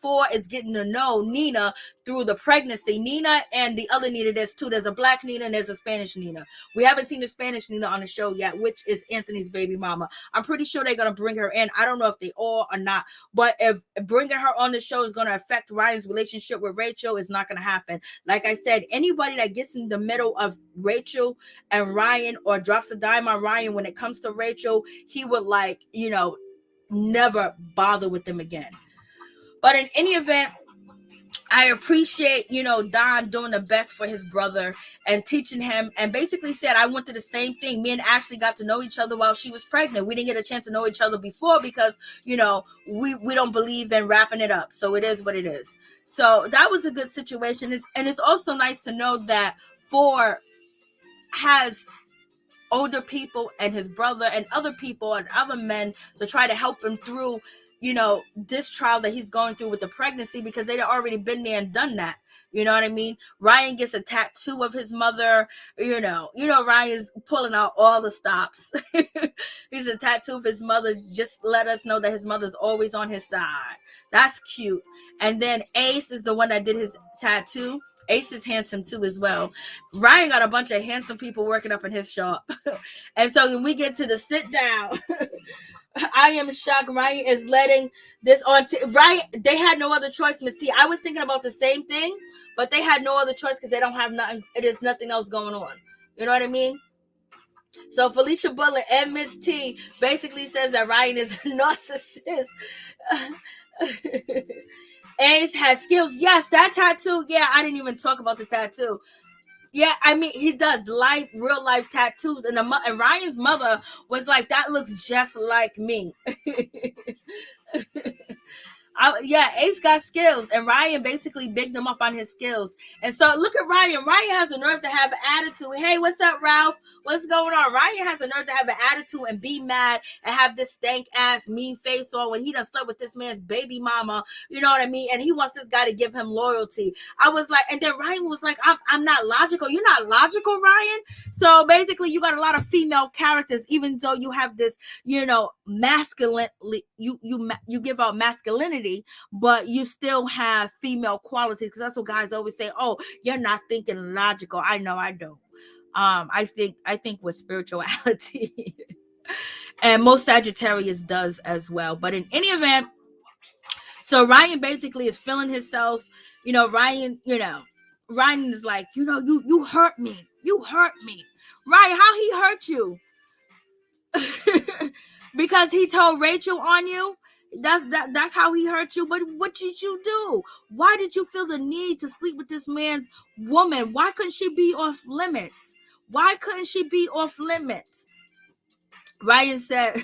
Phor is getting to know Nina through the pregnancy pregnancy. Nina and the other Nina, there's two. There's a black Nina and there's a Spanish Nina. We haven't seen the Spanish Nina on the show yet, which is Anthony's baby mama. I'm pretty sure they're going to bring her in. I don't know if they all or not, but if bringing her on the show is going to affect Ryan's relationship with Rachel, it's not going to happen. Like I said, anybody that gets in the middle of Rachel and Ryan or drops a dime on Ryan when it comes to Rachel, he would never bother with them again. But in any event, I appreciate, Don doing the best for his brother and teaching him, and basically said, I went through the same thing. Me and Ashley got to know each other while she was pregnant. We didn't get a chance to know each other before because, we don't believe in wrapping it up. So it is what it is. So that was a good situation. And it's also nice to know that Phor has older people and his brother and other people and other men to try to help him through this trial that he's going through with the pregnancy, because they'd already been there and done that. You know what I mean? Ryan gets a tattoo of his mother. Ryan's pulling out all the stops. He's a tattoo of his mother. Just let us know that his mother's always on his side. That's cute. And then Ace is the one that did his tattoo. Ace is handsome too as well. Ryan got a bunch of handsome people working up in his shop. And so when we get to the sit down, I am shocked. Ryan is letting this on. Ryan, they had no other choice, Miss T. I was thinking about the same thing, but they had no other choice because they don't have nothing. There's nothing else going on. You know what I mean? So Felicia Bullet and Miss T basically says that Ryan is a narcissist. Ace has skills. Yes, that tattoo. Yeah, I didn't even talk about the tattoo. Yeah, I mean, he does real life tattoos. And Ryan's mother was like, that looks just like me. Ace got skills, and Ryan basically bigged him up on his skills. And so look at Ryan. Ryan has the nerve to have an attitude. Hey, what's up, Ralph? What's going on? Ryan has the nerve to have an attitude and be mad and have this stank ass mean face on when he done slept with this man's baby mama. You know what I mean? And he wants this guy to give him loyalty. I was like, and then Ryan was like, I'm not logical. You're not logical, Ryan. So basically, you got a lot of female characters, even though you have this, masculine. You give out masculinity, but you still have female qualities, because that's what guys always say. Oh, you're not thinking logical. I know I don't. I think with spirituality, and most Sagittarius does as well. But in any event, so Ryan basically is feeling himself. Ryan is like, you hurt me. You hurt me. Ryan, how he hurt you? Because he told Rachel on you. That's how he hurt you. But what did you do? Why did you feel the need to sleep with this man's woman? Why couldn't she be off limits? Why couldn't she be off limits? Ryan said,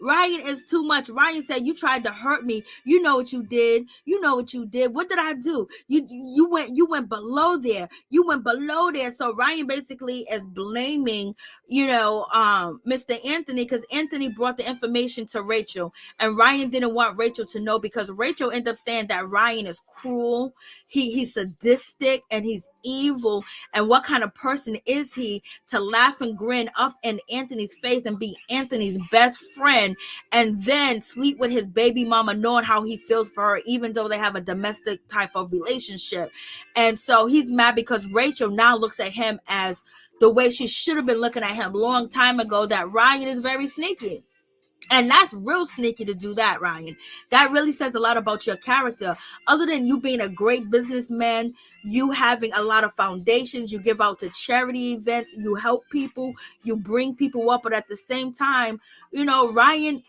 Ryan is too much. Ryan said, you tried to hurt me. You know what you did. You know what you did. What did I do? You went below there. You went below there. So Ryan basically is blaming, Mr. Anthony, because Anthony brought the information to Rachel, and Ryan didn't want Rachel to know, because Rachel ended up saying that Ryan is cruel. He's sadistic and he's evil. And what kind of person is he to laugh and grin up in Anthony's face and be Anthony's best friend, and then sleep with his baby mama, knowing how he feels for her, even though they have a domestic type of relationship. And so he's mad because Rachel now looks at him as the way she should have been looking at him long time ago, that Ryan is very sneaky. And that's real sneaky to do that, Ryan. That really says a lot about your character. Other than you being a great businessman, you having a lot of foundations, you give out to charity events, you help people, you bring people up, but at the same time, Ryan,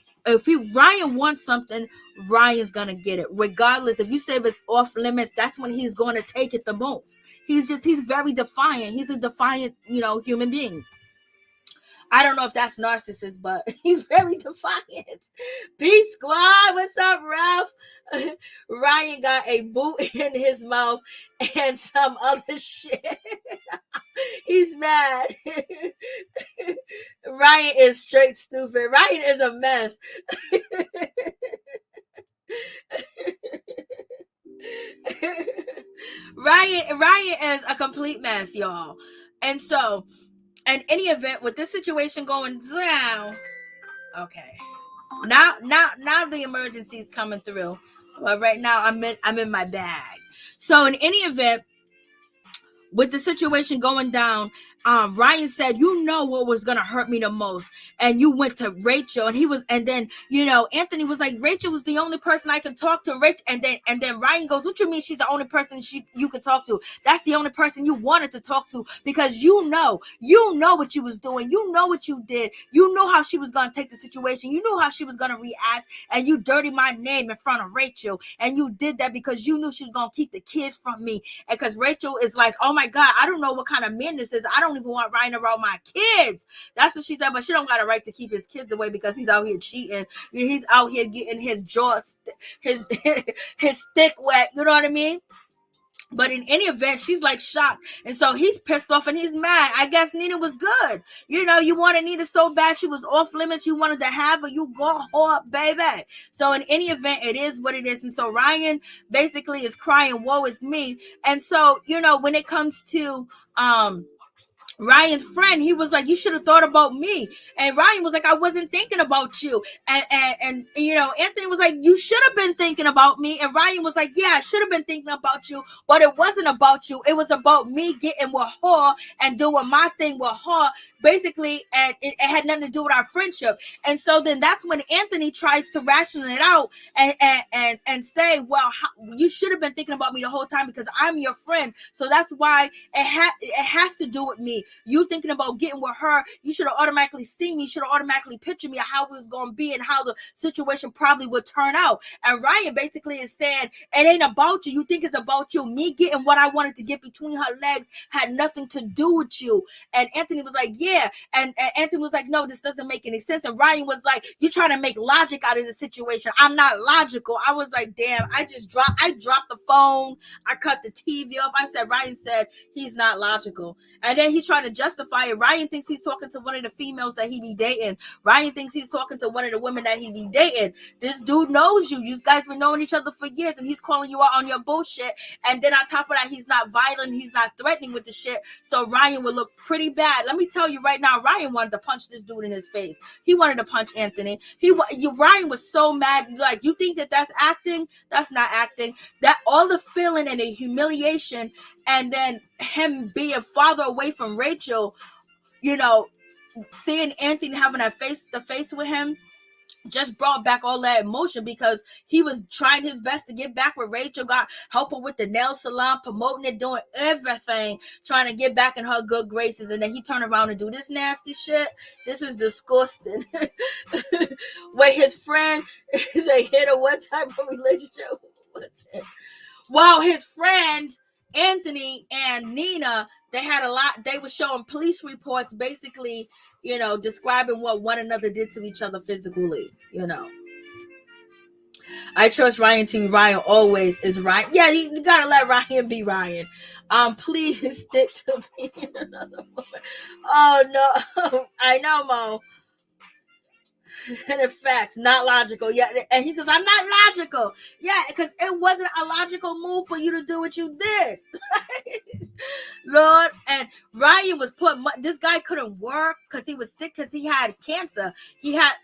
Ryan wants something, Ryan's gonna get it. Regardless, if you say it's off limits, that's when he's gonna take it the most. He's very defiant. He's a defiant, human being. I don't know if that's narcissist, but he's very defiant. Peace Squad, what's up, Ralph? Ryan got a boot in his mouth and some other shit. He's mad. Ryan is straight stupid. Ryan is a mess. Ryan is a complete mess, y'all. And so, in any event, with this situation going down, okay, now the emergency's coming through. But right now I'm in my bag. So in any event, with the situation going down, Ryan said, you know what was gonna hurt me the most, and you went to Rachel, and then Anthony was like, Rachel was the only person I could talk to, Rachel, and then Ryan goes, what you mean she's the only person you could talk to? That's the only person you wanted to talk to, because you know what you was doing, you know what you did, you know how she was gonna take the situation, you know how she was gonna react, and you dirty my name in front of Rachel, and you did that because you knew she was gonna keep the kids from me, and because Rachel is like, oh my God, I don't know what kind of man this is. I don't even want Ryan around my kids. That's what she said, but she don't got a right to keep his kids away because he's out here cheating. He's out here getting his his stick wet. You know what I mean? But in any event, she's like shocked. And so he's pissed off and he's mad. I guess Nina was good. You wanted Nina so bad. She was off limits. You wanted to have her. You go hard, baby. So in any event, it is what it is. And so Ryan basically is crying, woe is me. And so, when it comes to, Ryan's friend, he was like, you should have thought about me. And Ryan was like, I wasn't thinking about you. And Anthony was like, you should have been thinking about me. And Ryan was like, yeah, I should have been thinking about you, but it wasn't about you. It was about me getting with her and doing my thing with her, basically. And it had nothing to do with our friendship. And so then that's when Anthony tries to ration it out and say, well, you should have been thinking about me the whole time because I'm your friend. So that's why it has to do with me. You thinking about getting with her, you should have automatically seen me, should have automatically pictured me, how it was going to be and how the situation probably would turn out. And Ryan basically is saying, it ain't about you. You think it's about you. Me getting what I wanted to get between her legs had nothing to do with you. And Anthony was like, yeah. And Anthony was like, no, this doesn't make any sense. And Ryan was like, you're trying to make logic out of the situation. I'm not logical. I was like, damn, I dropped the phone. I cut the TV off. Ryan said he's not logical. And then he tried to justify it. Ryan thinks he's talking to one of the females that he be dating. Ryan thinks he's talking to one of the women that he be dating. This dude knows you. You guys been knowing each other for years, and he's calling you out on your bullshit. And then on top of that, he's not violent. He's not threatening with the shit. So Ryan would look pretty bad. Let me tell you right now, Ryan wanted to punch this dude in his face. He wanted to punch Anthony. Ryan was so mad. Like, you think that's acting? That's not acting. That all the feeling and the humiliation, and then him being farther away from Rachel, seeing Anthony having a face-to-face with him just brought back all that emotion, because he was trying his best to get back with Rachel, got help her with the nail salon, promoting it, doing everything, trying to get back in her good graces, and then he turned around and do this nasty shit. This is disgusting. Wait, his friend is a hitter. What type of relationship was it? Well, his friend Anthony and Nina, they were showing police reports, basically, describing what one another did to each other physically. I trust Ryan to be Ryan always is Ryan. Yeah, you gotta let Ryan be Ryan. Please stick to me. Oh no, I know, Mo. And in fact, not logical. Yeah, and he goes, I'm not logical. Yeah, because it wasn't a logical move for you to do what you did. Lord. And Ryan was this guy couldn't work because he was sick, because he had cancer. He had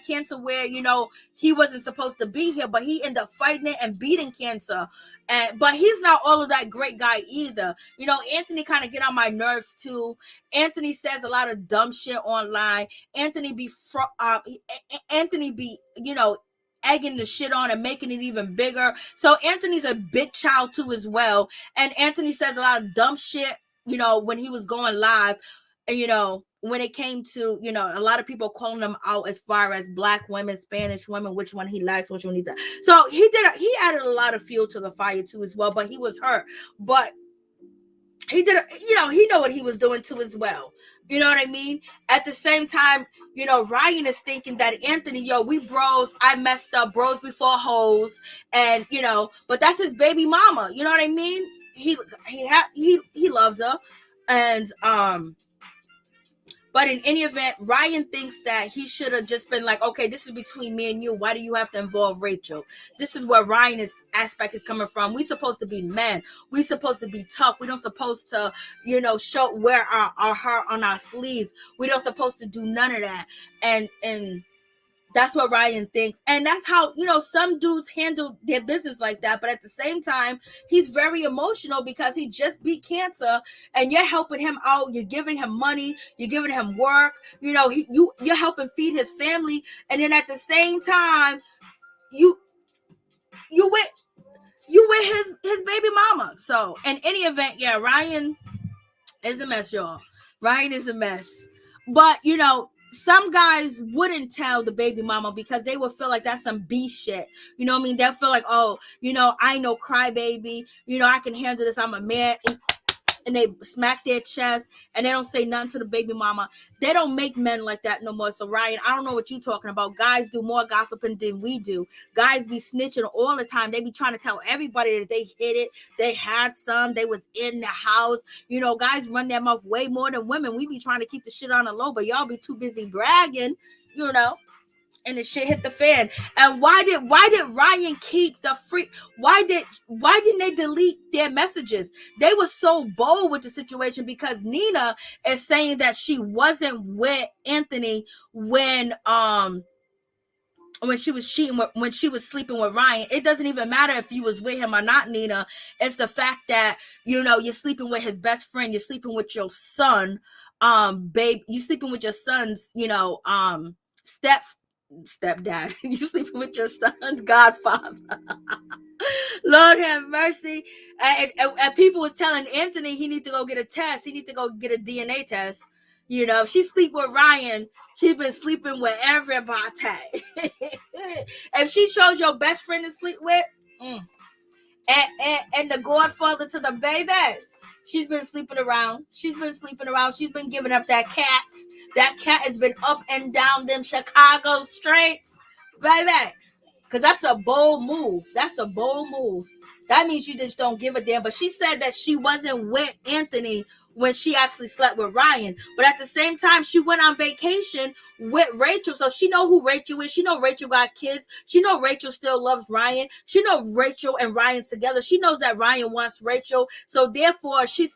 cancer where, he wasn't supposed to be here, but he ended up fighting it and beating cancer. But he's not all of that great guy either. Anthony kind of get on my nerves too. Anthony says a lot of dumb shit online. Anthony be egging the shit on and making it even bigger. So Anthony's a big child too as well. And Anthony says a lot of dumb shit, when he was going live, when it came to, a lot of people calling him out as far as Black women, Spanish women, which one he likes, which one he does. So he added a lot of fuel to the fire too as well, but he was hurt. But he did, he know what he was doing too as well. You know what I mean? At the same time, Ryan is thinking that Anthony, we bros, I messed up, bros before hoes. And, but that's his baby mama. You know what I mean? He loved her. And, but in any event, Ryan thinks that he should have just been like, okay, this is between me and you. Why do you have to involve Rachel? This is where Ryan's aspect is coming from. We're supposed to be men. We're supposed to be tough. We don't supposed to, wear our heart on our sleeves. We don't supposed to do none of that. And That's what Ryan thinks. And that's how, some dudes handle their business like that. But at the same time, he's very emotional because he just beat cancer and you're helping him out. You're giving him money. You're giving him work. You're helping feed his family. And then at the same time, you with his baby mama. So in any event, yeah, Ryan is a mess, y'all. Ryan is a mess. But, some guys wouldn't tell the baby mama because they would feel like that's some B shit. You know what I mean? They'll feel like, oh, I know crybaby. I can handle this. I'm a man. And they smack their chest and they don't say nothing to the baby mama. They don't make men like that no more. So Ryan, I don't know what you're talking about. Guys do more gossiping than we do. Guys be snitching all the time. They be trying to tell everybody that they hit it. They had some. They was in the house. Guys run their mouth way more than women. We be trying to keep the shit on the low, but y'all be too busy bragging, and the shit hit the fan. And why did Ryan keep the free? Why didn't they delete their messages? They were so bold with the situation because Nina is saying that she wasn't with Anthony when she was cheating when she was sleeping with Ryan. It doesn't even matter if you was with him or not, Nina. It's the fact that you're sleeping with his best friend. You're sleeping with your son, babe. You sleeping with your son's stepdad. You sleeping with your son's godfather. Lord have mercy. And people was telling Anthony he need to go get a test. He need to go get a DNA test. If she sleep with Ryan, she's been sleeping with everybody. If she chose your best friend to sleep with, and the godfather to the baby, she's been sleeping around. She's been giving up that cat. That cat has been up and down them Chicago streets, baby. Because that's a bold move. That means you just don't give a damn. But she said that she wasn't with Anthony when she actually slept with Ryan. But at the same time, she went on vacation with Rachel. So she know who Rachel is. She know Rachel got kids. She know Rachel still loves Ryan. She know Rachel and Ryan's together. She knows that Ryan wants Rachel. So therefore, she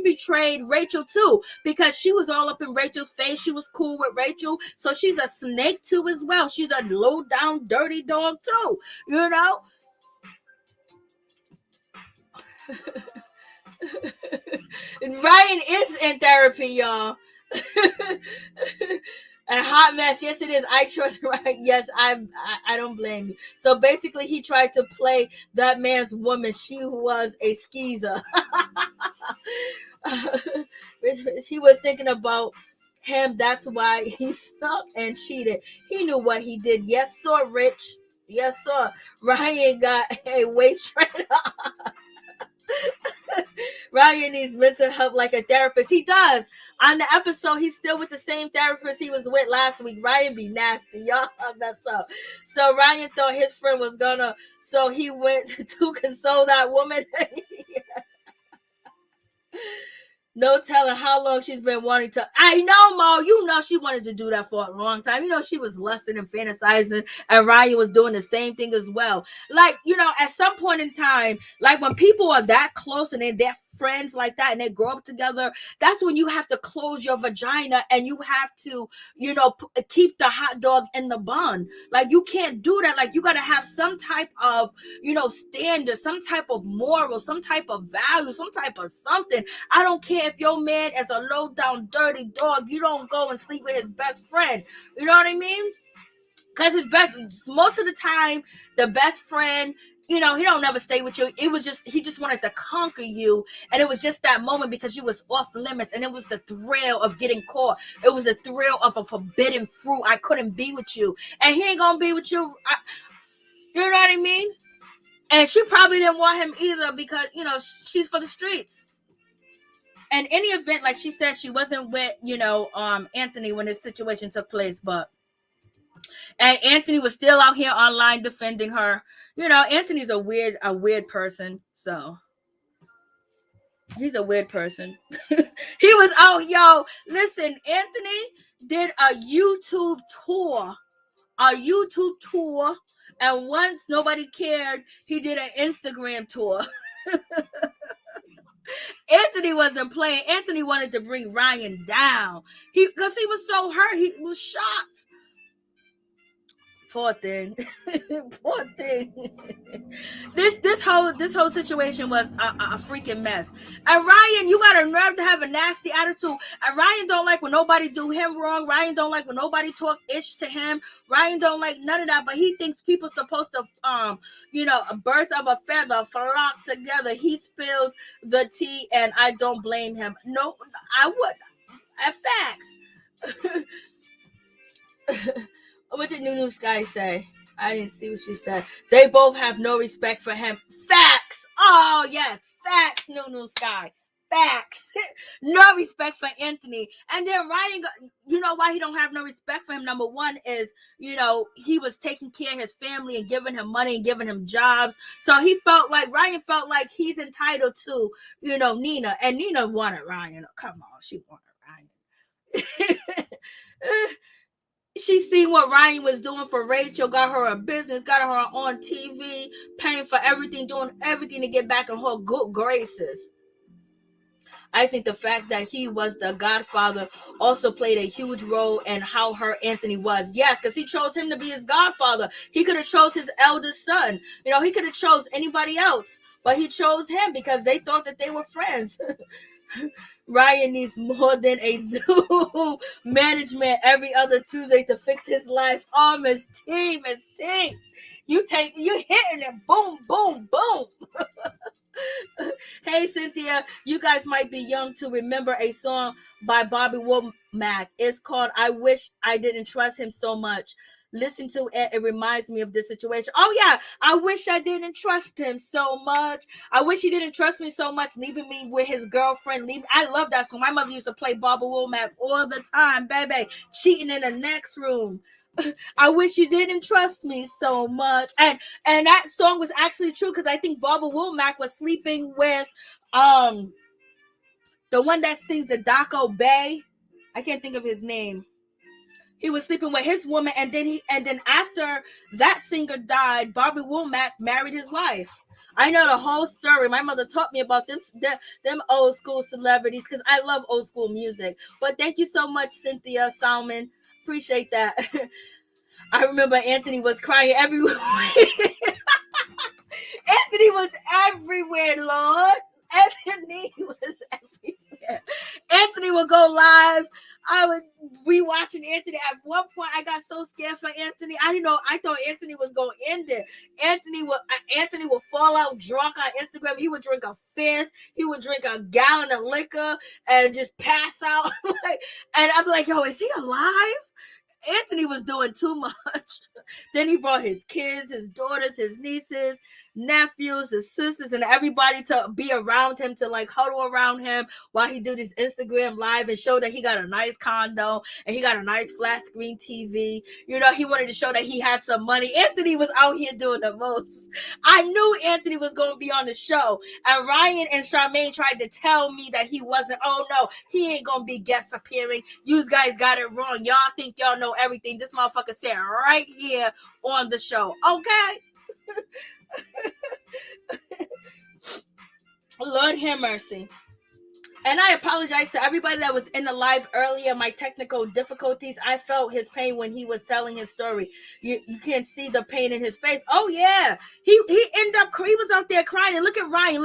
betrayed Rachel too, because she was all up in Rachel's face. She was cool with Rachel. So she's a snake too as well. She's a low down dirty dog too, Ryan is in therapy, y'all. A hot mess. Yes, it is. I trust Ryan. Yes, I don't blame you. So basically, he tried to play that man's woman. She was a skeezer. He was thinking about him. That's why he snuck and cheated. He knew what he did. Yes, sir, Rich. Yes, sir. Ryan got a waist trainer. Ryan needs mental help like a therapist. He does. On the episode, he's still with the same therapist he was with last week. Ryan be nasty. Y'all mess up. So Ryan thought his friend was gonna, so he went to console that woman. No telling how long she's been wanting to. I know, Mo. She wanted to do that for a long time. She was lusting and fantasizing, and Ryan was doing the same thing as well. Like, at some point in time, like when people are that close and they're friends like that and they grow up together, that's when you have to close your vagina and you have to, keep the hot dog in the bun. Like, you can't do that. Like, you got to have some type of, standard, some type of moral, some type of value, some type of something. I don't care if your man is a low down dirty dog. You don't go and sleep with his best friend. You know what I mean? Because most of the time, the best friend, he don't never stay with you. It was just, he just wanted to conquer you. And it was just that moment because you was off limits. And it was the thrill of getting caught. It was the thrill of a forbidden fruit. I couldn't be with you. And he ain't going to be with you. You know what I mean? And she probably didn't want him either because, she's for the streets. In any event, like she said, she wasn't with, Anthony when this situation took place, and Anthony was still out here online defending her. Anthony's a weird person. So he's a weird person. He was out, listen, Anthony did a YouTube tour. And once nobody cared, he did an Instagram tour. Anthony wasn't playing. Anthony wanted to bring Ryan down. Because he was so hurt. He was shocked. Poor thing. Poor thing. This whole situation was a freaking mess. And Ryan, you got a nerve to have a nasty attitude. And Ryan don't like when nobody do him wrong. Ryan don't like when nobody talk ish to him. Ryan don't like none of that. But he thinks people supposed to birds of a feather flock together. He spilled the tea, and I don't blame him. No, I would. Facts. What did Nunu Sky say? I didn't see what she said. They both have no respect for him. Facts. Oh, yes. Facts, Nunu Sky. Facts. No respect for Anthony. And then Ryan, you know why he don't have no respect for him? Number one is, he was taking care of his family and giving him money and giving him jobs. So Ryan felt like he's entitled to, Nina. And Nina wanted Ryan. Come on, she wanted Ryan. She seen what Ryan was doing for Rachel, got her a business, got her on TV, paying for everything, doing everything to get back in her good graces. I think the fact that he was the godfather also played a huge role in how hurt Anthony was. Yes, because he chose him to be his godfather. He could have chose his eldest son. He could have chose anybody else, but he chose him because they thought that they were friends. Ryan needs more than a Zoom management every other Tuesday to fix his life. Oh, Miss T. You hitting it. Boom, boom, boom. Hey, Cynthia, you guys might be young to remember a song by Bobby Womack. It's called I Wish I Didn't Trust Him So Much. Listen to it. It reminds me of this situation. Oh, yeah. I wish I didn't trust him so much. I wish he didn't trust me so much, leaving me with his girlfriend. I love that song. My mother used to play Bobby Womack all the time, baby. Cheating in the next room. I wish you didn't trust me so much. And that song was actually true because I think Bobby Womack was sleeping with the one that sings the Daco Bay. I can't think of his name. He was sleeping with his woman, and then after that singer died, Bobby Womack married his wife. I know the whole story. My mother taught me about them old school celebrities because I love old school music. But thank you so much, Cynthia Salmon. Appreciate that. I remember Anthony was crying everywhere. Anthony was everywhere, Lord. Anthony was everywhere. Anthony would go live. I would be watching Anthony. At one point, I got so scared for Anthony. I didn't know. I thought Anthony was going to end it. Anthony would fall out drunk on Instagram. He would drink a fifth. He would drink a gallon of liquor and just pass out. And I'm like, yo, is he alive? Anthony was doing too much. Then he brought his kids, his daughters, his nieces, nephews, his sisters, and everybody to be around him, to huddle around him while he do this Instagram live and show that he got a nice condo and he got a nice flat screen TV. He wanted to show that he had some money. Anthony was out here doing the most. I knew Anthony was going to be on the show, and Ryan and Charmaine tried to tell me that he wasn't. Oh no, he ain't going to be guest appearing. You guys got it wrong. Y'all think y'all know everything. This motherfucker said right here on the show. Okay. Lord have mercy. And I apologize to everybody that was in the live earlier. My technical difficulties. I felt his pain when he was telling his story. You can't see the pain in his face. Oh yeah, he ended up. He was out there crying. And look at Ryan.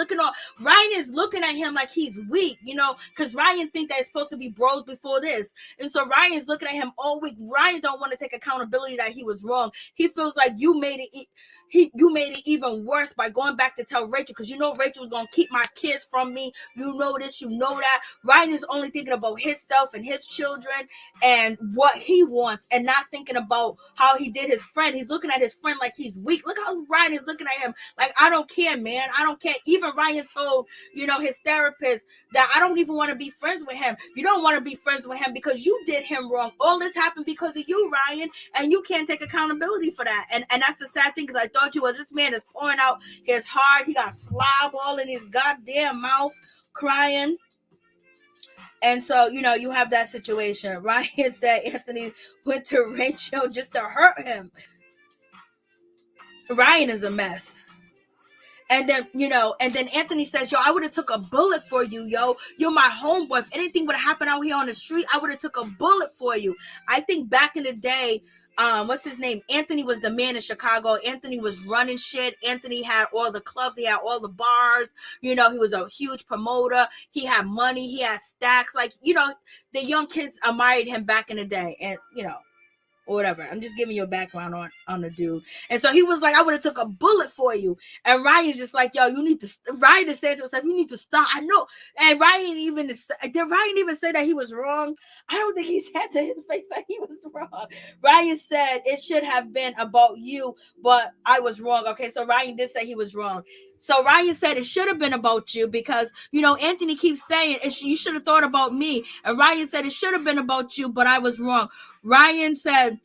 Ryan is looking at him like he's weak. Because Ryan think that it's supposed to be bros before this, and so Ryan's looking at him all week. Ryan don't want to take accountability that he was wrong. He feels like you made it. You made it even worse by going back to tell Rachel, because Rachel was going to keep my kids from me. You know this, you know that. Ryan is only thinking about himself and his children and what he wants, and not thinking about how he did his friend. He's looking at his friend like he's weak. Look how Ryan is looking at him like, I don't care, man. I don't care. Even Ryan told, his therapist that I don't even want to be friends with him. You don't want to be friends with him because you did him wrong. All this happened because of you, Ryan, and you can't take accountability for that. And that's the sad thing, because I thought you was. This man is pouring out his heart. He got slob all in his goddamn mouth, crying. And so, you have that situation. Ryan said Anthony went to Rachel just to hurt him. Ryan is a mess. And then, Anthony says, yo, I would have took a bullet for you, yo. You're my homeboy. If anything would have happened out here on the street, I would have took a bullet for you. I think back in the day, what's his name? Anthony was the man in Chicago. Anthony was running shit. Anthony had all the clubs. He had all the bars. He was a huge promoter. He had money. He had stacks. Like, the young kids admired him back in the day. And, or whatever. I'm just giving you a background on the dude. And so he was like, I would have took a bullet for you. And Ryan's just like, yo, you need to, Ryan is saying to himself, you need to stop. I know. And did Ryan even say that he was wrong? I don't think he said to his face that he was wrong. Ryan said, it should have been about you, but I was wrong. Okay, so Ryan did say he was wrong. So Ryan said it should have been about you because, Anthony keeps saying, you should have thought about me. And Ryan said it should have been about you, but I was wrong. Ryan said,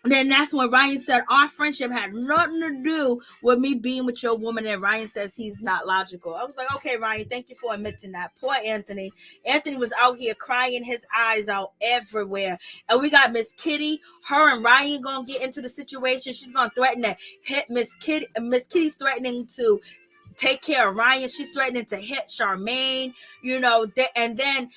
then that's when Ryan said, our friendship had nothing to do with me being with your woman. And Ryan says he's not logical. I was like, okay, Ryan, thank you for admitting that. Poor Anthony. Anthony was out here crying his eyes out everywhere. And we got Miss Kitty. Her and Ryan going to get into the situation. She's going to threaten to hit Miss Kitty. Miss Kitty's threatening to take care of Ryan. She's threatening to hit Charmaine, and then,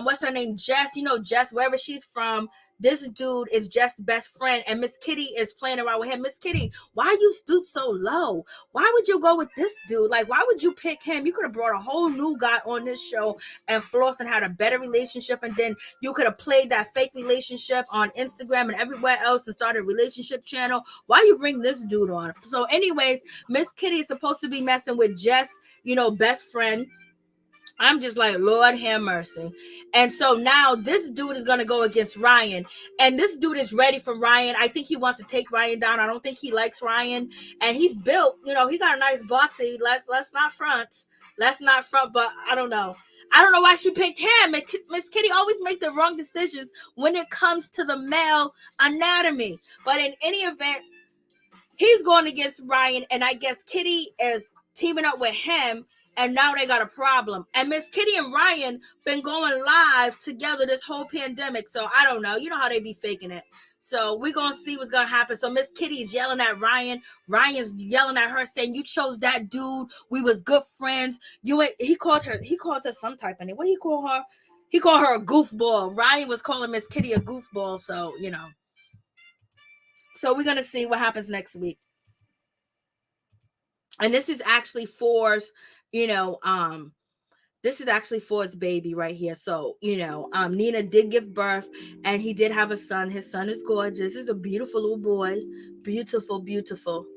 what's her name? Jess, Jess, wherever she's from, this dude is Jess' best friend, and Miss Kitty is playing around with him. Miss Kitty, why you stoop so low? Why would you go with this dude? Like, why would you pick him? You could have brought a whole new guy on this show, and Flossin had a better relationship, and then you could have played that fake relationship on Instagram and everywhere else and started a relationship channel. Why you bring this dude on? So anyways, Miss Kitty is supposed to be messing with Jess, best friend. I'm just like, Lord have mercy. And so now this dude is going to go against Ryan. And this dude is ready for Ryan. I think he wants to take Ryan down. I don't think he likes Ryan. And he's built, he got a nice boxy. Let's not front. But I don't know. I don't know why she picked him. Miss Kitty always make the wrong decisions when it comes to the male anatomy. But in any event, he's going against Ryan. And I guess Kitty is teaming up with him. And now they got a problem. And Miss Kitty and Ryan been going live together this whole pandemic. So I don't know. You know how they be faking it. So we're going to see what's going to happen. So Miss Kitty is yelling at Ryan. Ryan's yelling at her saying, you chose that dude. We was good friends. He called her some type of name. What did he call her? He called her a goofball. Ryan was calling Miss Kitty a goofball. So, So we're going to see what happens next week. And this is actually Phor's, this is actually Phor's baby right here. So, Nina did give birth and he did have a son. His son is gorgeous. He's a beautiful little boy. Beautiful, beautiful.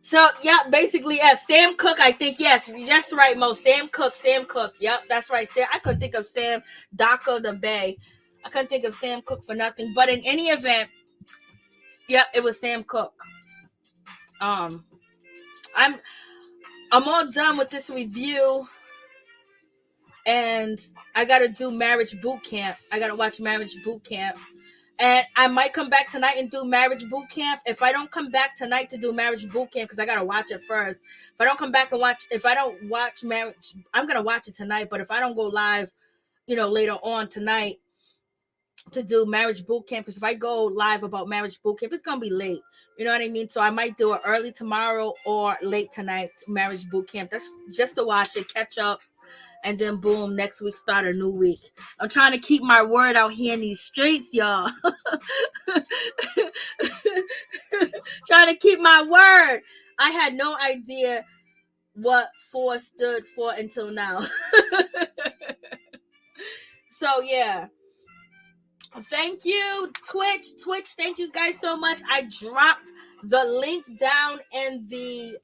So, yeah, basically, Sam Cooke, I think, yes, that's right, Mo. Sam Cooke. Yep, that's right. I couldn't think of Sam Daco the Bay. I couldn't think of Sam Cooke for nothing. But in any event, yep, it was Sam Cooke. I'm all done with this review, and I got to do Marriage Boot Camp. I got to watch Marriage Boot Camp, and I might come back tonight and do Marriage Boot Camp. If I don't come back tonight to do Marriage Boot Camp, because I got to watch it first. If I don't watch Marriage, I'm going to watch it tonight, but if I don't go live, later on tonight to do Marriage Boot Camp, because if I go live about Marriage Boot Camp, it's going to be late. You know what I mean? So I might do it early tomorrow or late tonight, Marriage Boot Camp. That's just to watch it, catch up, and then boom, next week start a new week. I'm trying to keep my word out here in these streets, y'all. Trying to keep my word. I had no idea what Phor stood for until now. So yeah. Thank you, Twitch. Thank you guys so much. I dropped the link down in the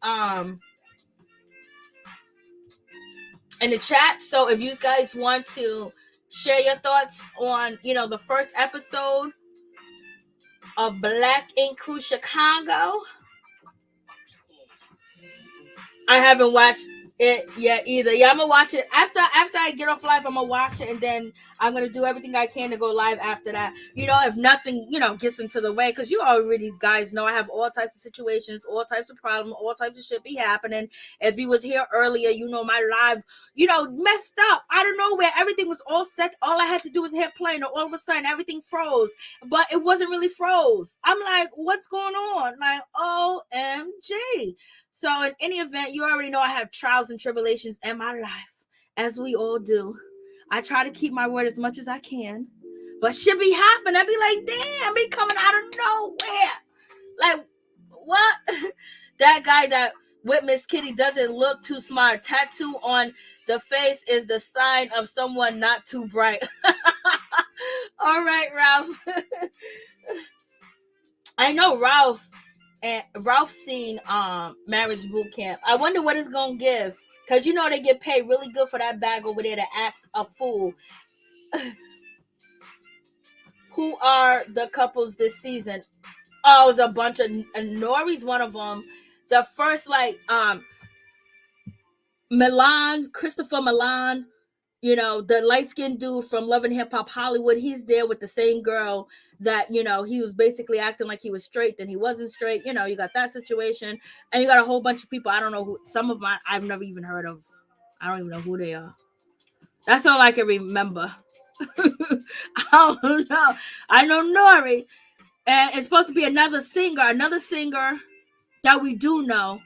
chat. So if you guys want to share your thoughts on, the first episode of Black Ink Crew Chicago. I haven't watched it yet either. Yeah, I'm gonna watch it after I get off live. I'm gonna watch it, and then I'm gonna do everything I can to go live after that. If nothing, gets into the way, because you already guys know I have all types of situations, all types of problems, all types of shit be happening. If you was here earlier, my live, messed up out of nowhere. Everything was all set. All I had to do was hit play, and all of a sudden everything froze. But it wasn't really froze. I'm like, what's going on? Like, OMG. So in any event, you already know I have trials and tribulations in my life, as we all do. I try to keep my word as much as I can, But shit be happening. I be like, damn, be coming out of nowhere. Like, what? That guy that with Miss Kitty doesn't look too smart. Tattoo on the face is the sign of someone not too bright. All right, Ralph. I know Ralph and Ralph's seen Marriage Boot Camp. I wonder what it's gonna give. Cause you know they get paid really good for that bag over there to act a fool. Who are the couples this season? Oh, it was a bunch of Nori's one of them. The first Christopher Milan, you know, the light-skinned dude from Love and Hip Hop Hollywood, he's there with the same girl that, you know, he was basically acting like he was straight, then he wasn't straight. You know, you got that situation. And you got a whole bunch of people. I don't know who, some of my, I've never even heard of. I don't even know who they are. That's all I can remember. I don't know. I know Nori. And it's supposed to be another singer that we do know.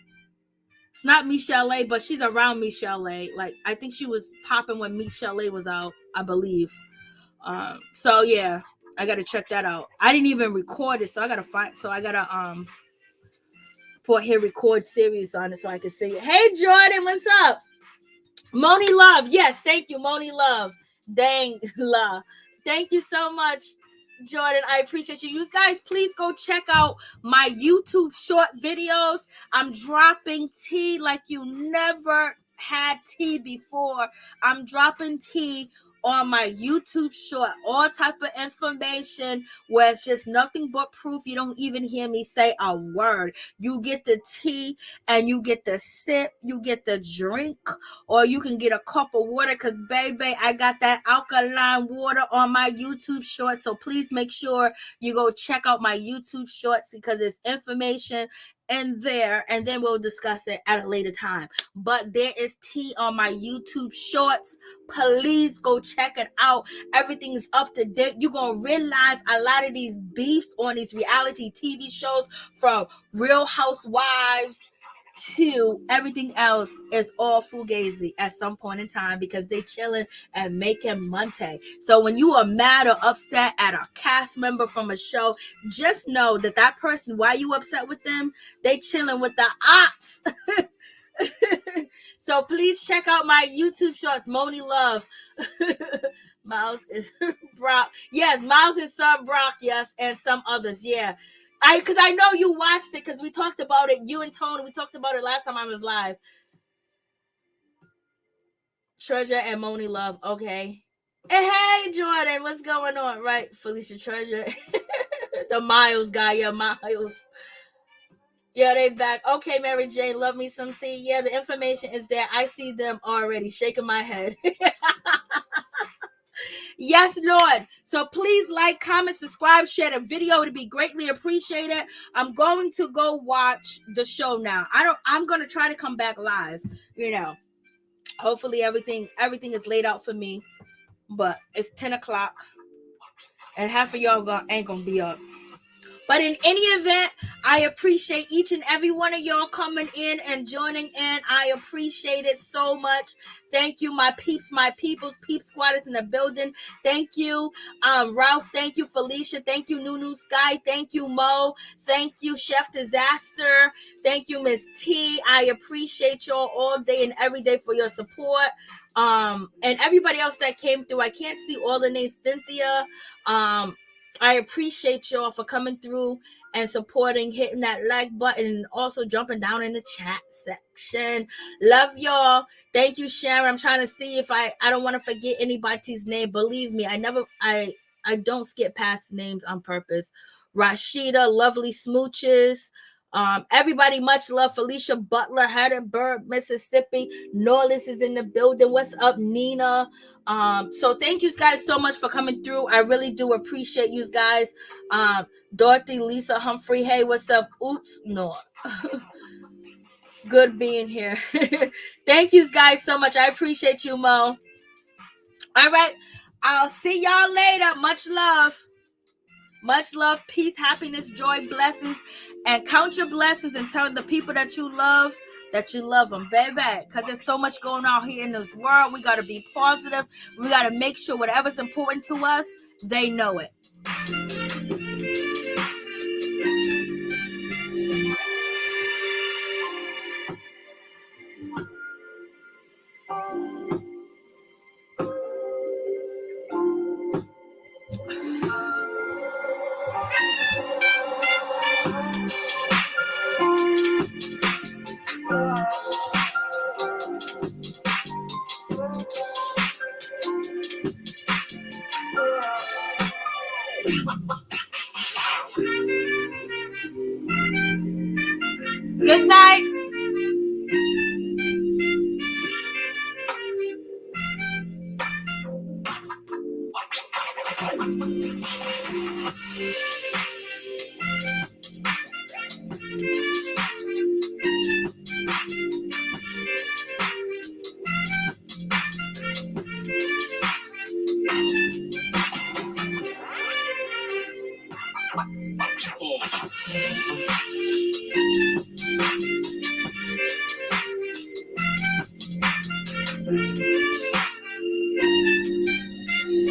It's not Michelle A, but she's around Michelle A. Like, I think she was popping when Michelle A was out, I believe. So yeah, I gotta check that out. I didn't even record it, so I gotta put hit record series on it so I can see it. Hey Jordan, what's up? Moni Love, yes, thank you, Moni Love. Dang la. Thank you so much, Jordan. I appreciate you. You guys, please go check out my YouTube short videos. I'm dropping tea like you never had tea before. I'm dropping tea on my YouTube short, all type of information where it's just nothing but proof. You don't even hear me say a word. You get the tea and you get the sip, you get the drink, or you can get a cup of water because, baby, I got that alkaline water on my YouTube shorts. So please make sure you go check out my YouTube shorts because there's information in there, and then we'll discuss it at a later time. But there is tea on my YouTube shorts. Please go check it out. Everything is up to date. You're going to realize a lot of these beefs on these reality TV shows, from Real Housewives to everything else, is all fugazi at some point in time because they chilling and making money. So when you are mad or upset at a cast member from a show, just know that person, why you upset with them, they chilling with the ops. So please check out my YouTube shorts. Moni Love. Miles is Brock. Yes, Miles is Sub Brock, yes, and some others, yeah. Because I know you watched it because we talked about it. You and Tony, we talked about it last time I was live. Treasure and Moni Love, okay. And hey, Jordan, what's going on? Right, Felicia Treasure. The Miles guy, yeah, Miles. Yeah, they back. Okay, Mary Jane, love me some tea. Yeah, the information is there. I see them already. Shaking my head. Yes, Lord. So please like, comment, subscribe, share the video to be greatly appreciated. I'm going to go watch the show now. I'm going to try to come back live, you know. Hopefully everything is laid out for me. But it's 10 o'clock. And half of y'all ain't going to be up. But in any event, I appreciate each and every one of y'all coming in and joining in. I appreciate it so much. Thank you, my peeps, my peoples. Peep Squad is in the building. Thank you, Ralph. Thank you, Felicia. Thank you, Nunu Sky. Thank you, Mo. Thank you, Chef Disaster. Thank you, Miss T. I appreciate y'all all day and every day for your support. And everybody else that came through. I can't see all the names. Cynthia. I appreciate y'all for coming through and supporting, hitting that like button, and also jumping down in the chat section. Love y'all. Thank you, Sharon. I'm trying to see if I don't want to forget anybody's name. Believe me, I don't skip past names on purpose. Rashida, lovely smooches. Everybody, much love. Felicia Butler, Hattiesburg, Mississippi. Norlis is in the building. What's up, Nina? So thank you guys so much for coming through. I really do appreciate you guys. Dorothy, Lisa, Humphrey, hey, what's up? Oops, no. Good being here. Thank you guys so much. I appreciate you, Mo. All right, I'll see y'all later. Much love. Much love, peace, happiness, joy, blessings, and count your blessings and tell the people that you love that you love them, baby, because there's so much going on here in this world. We got to be positive. We got to make sure whatever's important to us, they know it. Good night.